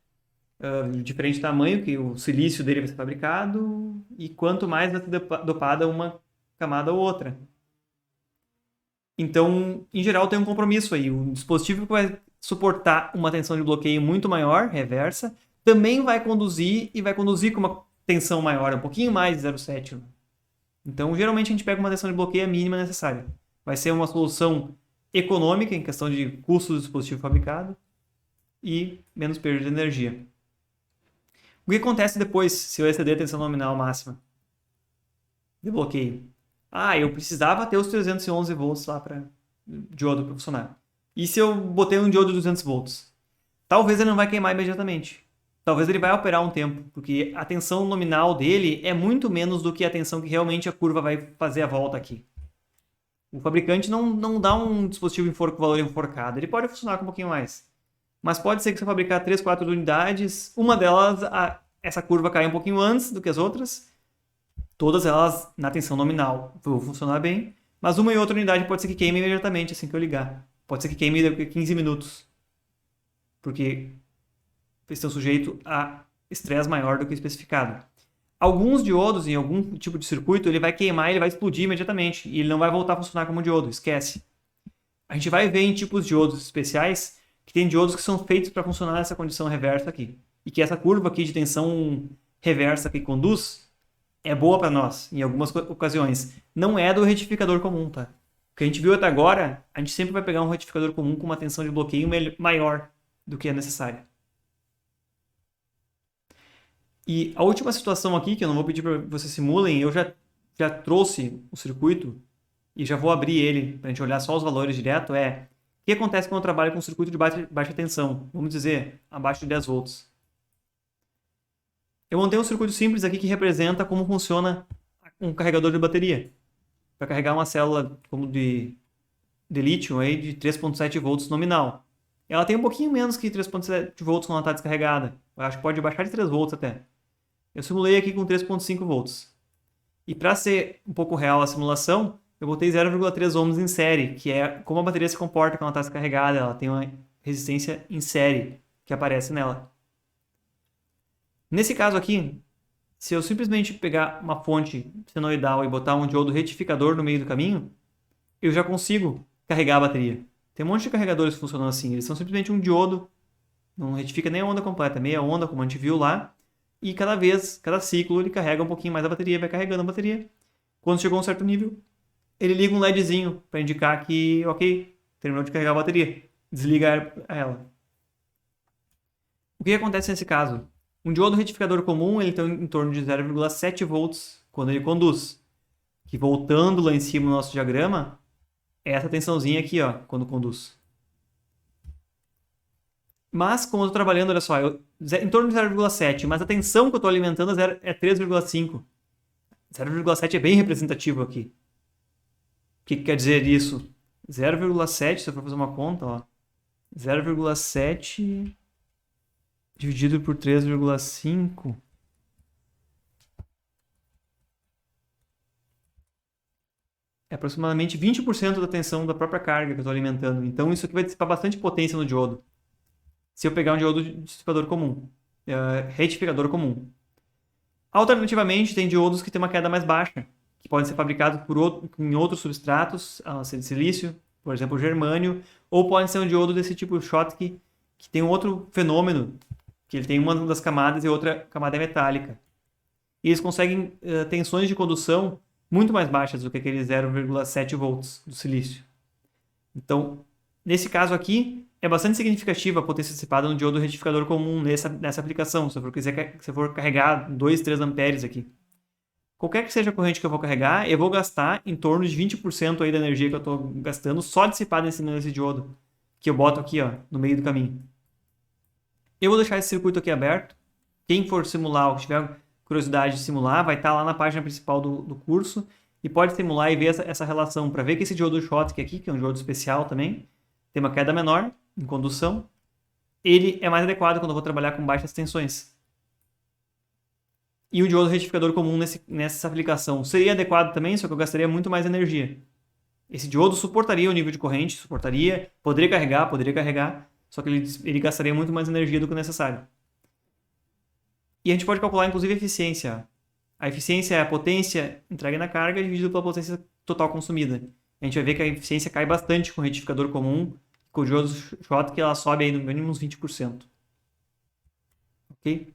de diferente tamanho, que o silício dele vai ser fabricado, e quanto mais vai ser dopada uma camada ou outra. Então, em geral, tem um compromisso aí. O dispositivo que vai suportar uma tensão de bloqueio muito maior, reversa, também vai conduzir e vai conduzir com uma tensão maior, um pouquinho mais de 0,7. Então, geralmente, a gente pega uma tensão de bloqueio mínima necessária. Vai ser uma solução econômica, em questão de custo do dispositivo fabricado, e menos perda de energia. O que acontece depois, se eu exceder a tensão nominal máxima de bloqueio? Eu precisava ter os 311 volts lá para diodo para funcionar. E se eu botei um diodo de 200 volts? Talvez ele não vai queimar imediatamente. Talvez ele vai operar um tempo, porque a tensão nominal dele é muito menos do que a tensão que realmente a curva vai fazer a volta aqui. O fabricante não dá um dispositivo com valor enforcado. Ele pode funcionar com um pouquinho mais. Mas pode ser que se eu fabricar 3, 4 unidades, uma delas, essa curva caia um pouquinho antes do que as outras. Todas elas na tensão nominal vão funcionar bem. Mas uma e outra unidade pode ser que queime imediatamente assim que eu ligar. Pode ser que queime daqui a 15 minutos. Porque eles estão sujeitos a estresse maior do que especificado. Alguns diodos, em algum tipo de circuito, ele vai queimar e ele vai explodir imediatamente. E ele não vai voltar a funcionar como diodo, esquece. A gente vai ver em tipos de diodos especiais que tem diodos que são feitos para funcionar nessa condição reversa aqui. E que essa curva aqui de tensão reversa que conduz é boa para nós, em algumas ocasiões. Não é do retificador comum, tá? O que a gente viu até agora, a gente sempre vai pegar um retificador comum com uma tensão de bloqueio maior do que é necessária. E a última situação aqui, que eu não vou pedir para vocês simulem, eu já trouxe o circuito e já vou abrir ele para a gente olhar só os valores direto, o que acontece quando eu trabalho com um circuito de baixa tensão, vamos dizer, abaixo de 10 volts. Eu montei um circuito simples aqui que representa como funciona um carregador de bateria, para carregar uma célula como de lítio aí, de 3,7 volts nominal. Ela tem um pouquinho menos que 3,7 volts quando ela está descarregada. Eu acho que pode baixar de 3 volts até. Eu simulei aqui com 3,5 volts. E para ser um pouco real a simulação, eu botei 0,3 ohms em série, que é como a bateria se comporta quando ela está descarregada. Ela tem uma resistência em série que aparece nela. Nesse caso aqui, se eu simplesmente pegar uma fonte senoidal e botar um diodo retificador no meio do caminho, eu já consigo carregar a bateria. Tem um monte de carregadores que funcionam assim. Eles são simplesmente um diodo, não retifica nem a onda completa, meia onda, como a gente viu lá. E cada ciclo, ele carrega um pouquinho mais a bateria, vai carregando a bateria. Quando chegou a um certo nível, ele liga um LEDzinho para indicar que, ok, terminou de carregar a bateria. Desliga ela. O que acontece nesse caso? Um diodo retificador comum, ele tem em torno de 0,7 volts quando ele conduz. Que voltando lá em cima no nosso diagrama, é essa tensãozinha aqui, ó, quando conduz. Mas, como eu estou trabalhando, olha só, em torno de 0,7, mas a tensão que eu estou alimentando é 3,5. 0,7 é bem representativo aqui. O que quer dizer isso? 0,7, se eu for fazer uma conta, ó, 0,7 dividido por 3,5 é aproximadamente 20% da tensão da própria carga que eu estou alimentando. Então, isso aqui vai dissipar bastante potência no diodo. Se eu pegar um diodo dissipador comum, retificador comum. Alternativamente, tem diodos que têm uma queda mais baixa, que podem ser fabricados em outros substratos, a ser de silício, por exemplo, germânio, ou pode ser um diodo desse tipo Schottky, que tem um outro fenômeno, que ele tem uma das camadas e outra camada é metálica. E eles conseguem tensões de condução muito mais baixas do que aqueles 0,7 volts do silício. Então, nesse caso aqui, é bastante significativa a potência dissipada no diodo retificador comum nessa aplicação, se eu for carregar 2, 3 amperes aqui. Qualquer que seja a corrente que eu vou carregar, eu vou gastar em torno de 20% aí da energia que eu estou gastando só dissipada em cima desse diodo, que eu boto aqui, ó, no meio do caminho. Eu vou deixar esse circuito aqui aberto. Quem for simular ou tiver curiosidade de simular, vai estar lá na página principal do curso e pode simular e ver essa relação para ver que esse diodo Schottky aqui, que é um diodo especial também, tem uma queda menor em condução, ele é mais adequado quando eu vou trabalhar com baixas tensões. E o diodo retificador comum nessa aplicação seria adequado também, só que eu gastaria muito mais energia. Esse diodo suportaria o nível de corrente, poderia carregar, só que ele gastaria muito mais energia do que o necessário. E a gente pode calcular, inclusive, a eficiência. A eficiência é a potência entregue na carga dividido pela potência total consumida. A gente vai ver que a eficiência cai bastante com o retificador comum, com o diodo Schottky ela sobe aí no mínimo uns 20%. Ok?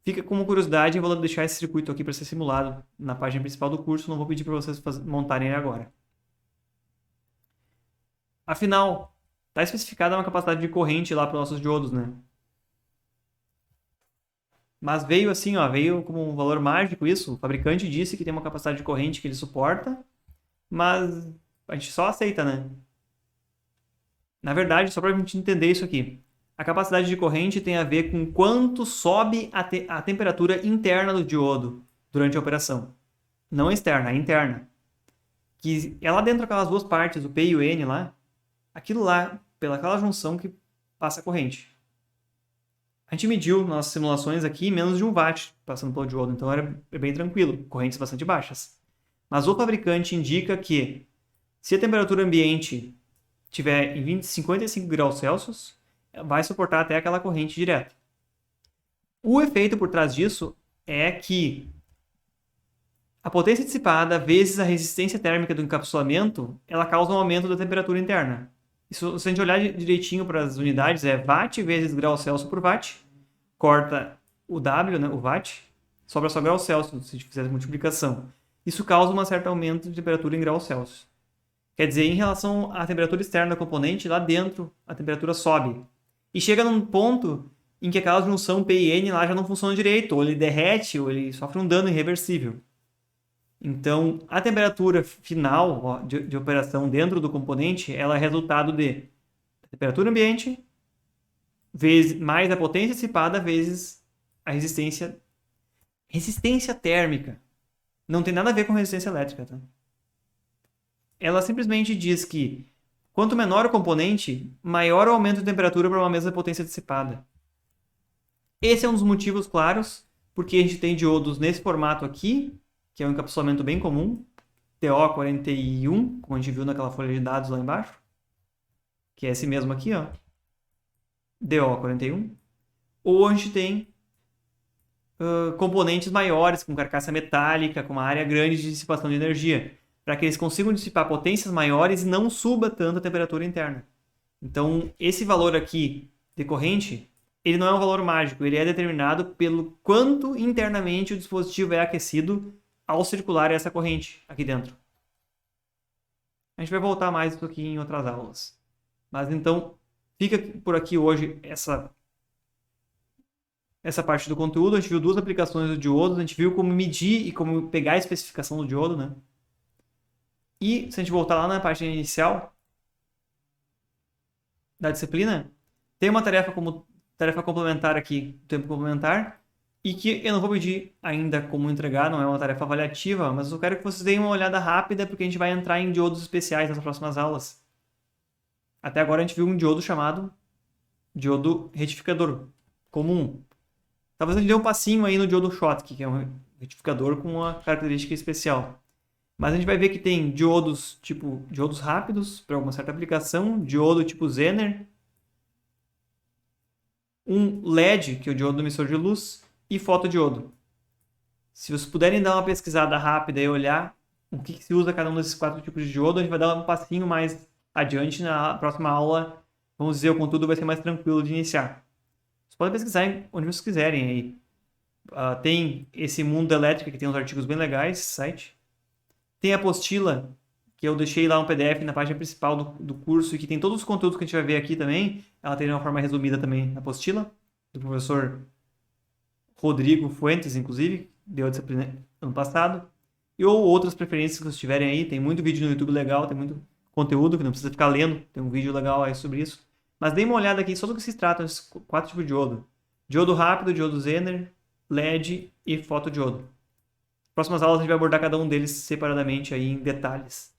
Fica como curiosidade, eu vou deixar esse circuito aqui para ser simulado na página principal do curso, não vou pedir para vocês montarem ele agora. Afinal, está especificada uma capacidade de corrente lá para os nossos diodos, né? Mas veio assim, ó, veio como um valor mágico isso. O fabricante disse que tem uma capacidade de corrente que ele suporta, mas a gente só aceita, né? Na verdade, só para a gente entender isso aqui, a capacidade de corrente tem a ver com quanto sobe a temperatura interna do diodo durante a operação. Não a externa, a interna. Que é lá dentro daquelas duas partes, o P e o N lá, aquilo lá, pelaquela junção que passa a corrente. A gente mediu nas simulações aqui menos de 1 watt passando pelo diodo, então é bem tranquilo, correntes bastante baixas. Mas o fabricante indica que se a temperatura ambiente tiver em 55 graus Celsius, vai suportar até aquela corrente direta. O efeito por trás disso é que a potência dissipada vezes a resistência térmica do encapsulamento, ela causa um aumento da temperatura interna. Isso, se a gente olhar direitinho para as unidades, é watt vezes graus Celsius por watt, corta o W, né, o watt, sobra só graus Celsius, se a gente fizer a multiplicação. Isso causa um certo aumento de temperatura em graus Celsius. Quer dizer, em relação à temperatura externa do componente, lá dentro a temperatura sobe. E chega num ponto em que aquela junção P e N lá já não funciona direito, ou ele derrete, ou ele sofre um dano irreversível. Então, a temperatura final de operação dentro do componente, ela é resultado de temperatura ambiente vezes mais a potência dissipada vezes a resistência térmica. Não tem nada a ver com resistência elétrica, tá? Ela simplesmente diz que quanto menor o componente, maior o aumento de temperatura para uma mesma potência dissipada. Esse é um dos motivos claros porque a gente tem diodos nesse formato aqui, que é um encapsulamento bem comum, TO41, como a gente viu naquela folha de dados lá embaixo, que é esse mesmo aqui, ó, DO41. Ou a gente tem componentes maiores, com carcaça metálica, com uma área grande de dissipação de energia, para que eles consigam dissipar potências maiores e não suba tanto a temperatura interna. Então, esse valor aqui de corrente, ele não é um valor mágico, ele é determinado pelo quanto internamente o dispositivo é aquecido ao circular essa corrente aqui dentro. A gente vai voltar mais isso aqui em outras aulas. Mas então, fica por aqui hoje essa essa parte do conteúdo, a gente viu 2 aplicações do diodo, a gente viu como medir e como pegar a especificação do diodo, né? E se a gente voltar lá na página inicial da disciplina, tem uma tarefa como tarefa complementar aqui, tempo complementar, e que eu não vou pedir ainda como entregar, não é uma tarefa avaliativa, mas eu quero que vocês deem uma olhada rápida, porque a gente vai entrar em diodos especiais nas próximas aulas. Até agora a gente viu um diodo chamado diodo retificador comum. Talvez a gente dê um passinho aí no diodo Schottky, que é um retificador com uma característica especial. Mas a gente vai ver que tem diodos tipo diodos rápidos para alguma certa aplicação, diodo tipo Zener, um LED, que é o diodo emissor de luz, e fotodiodo. Se vocês puderem dar uma pesquisada rápida e olhar o que se usa cada um desses 4 tipos de diodo, a gente vai dar um passinho mais adiante na próxima aula. Vamos dizer, o conteúdo vai ser mais tranquilo de iniciar. Vocês podem pesquisar onde vocês quiserem aí. Tem esse Mundo da Elétrica, que tem uns artigos bem legais, esse site. Tem a apostila, que eu deixei lá um PDF na página principal do curso, e que tem todos os conteúdos que a gente vai ver aqui também. Ela tem de uma forma resumida também na apostila, do professor Rodrigo Fuentes, inclusive, deu a disciplina ano passado. E ou outras preferências que vocês tiverem aí. Tem muito vídeo no YouTube legal, tem muito conteúdo que não precisa ficar lendo. Tem um vídeo legal aí sobre isso. Mas dê uma olhada aqui só do que se trata esses 4 tipos de diodo. Diodo rápido, diodo Zener, LED e fotodiodo. Próximas aulas a gente vai abordar cada um deles separadamente aí em detalhes.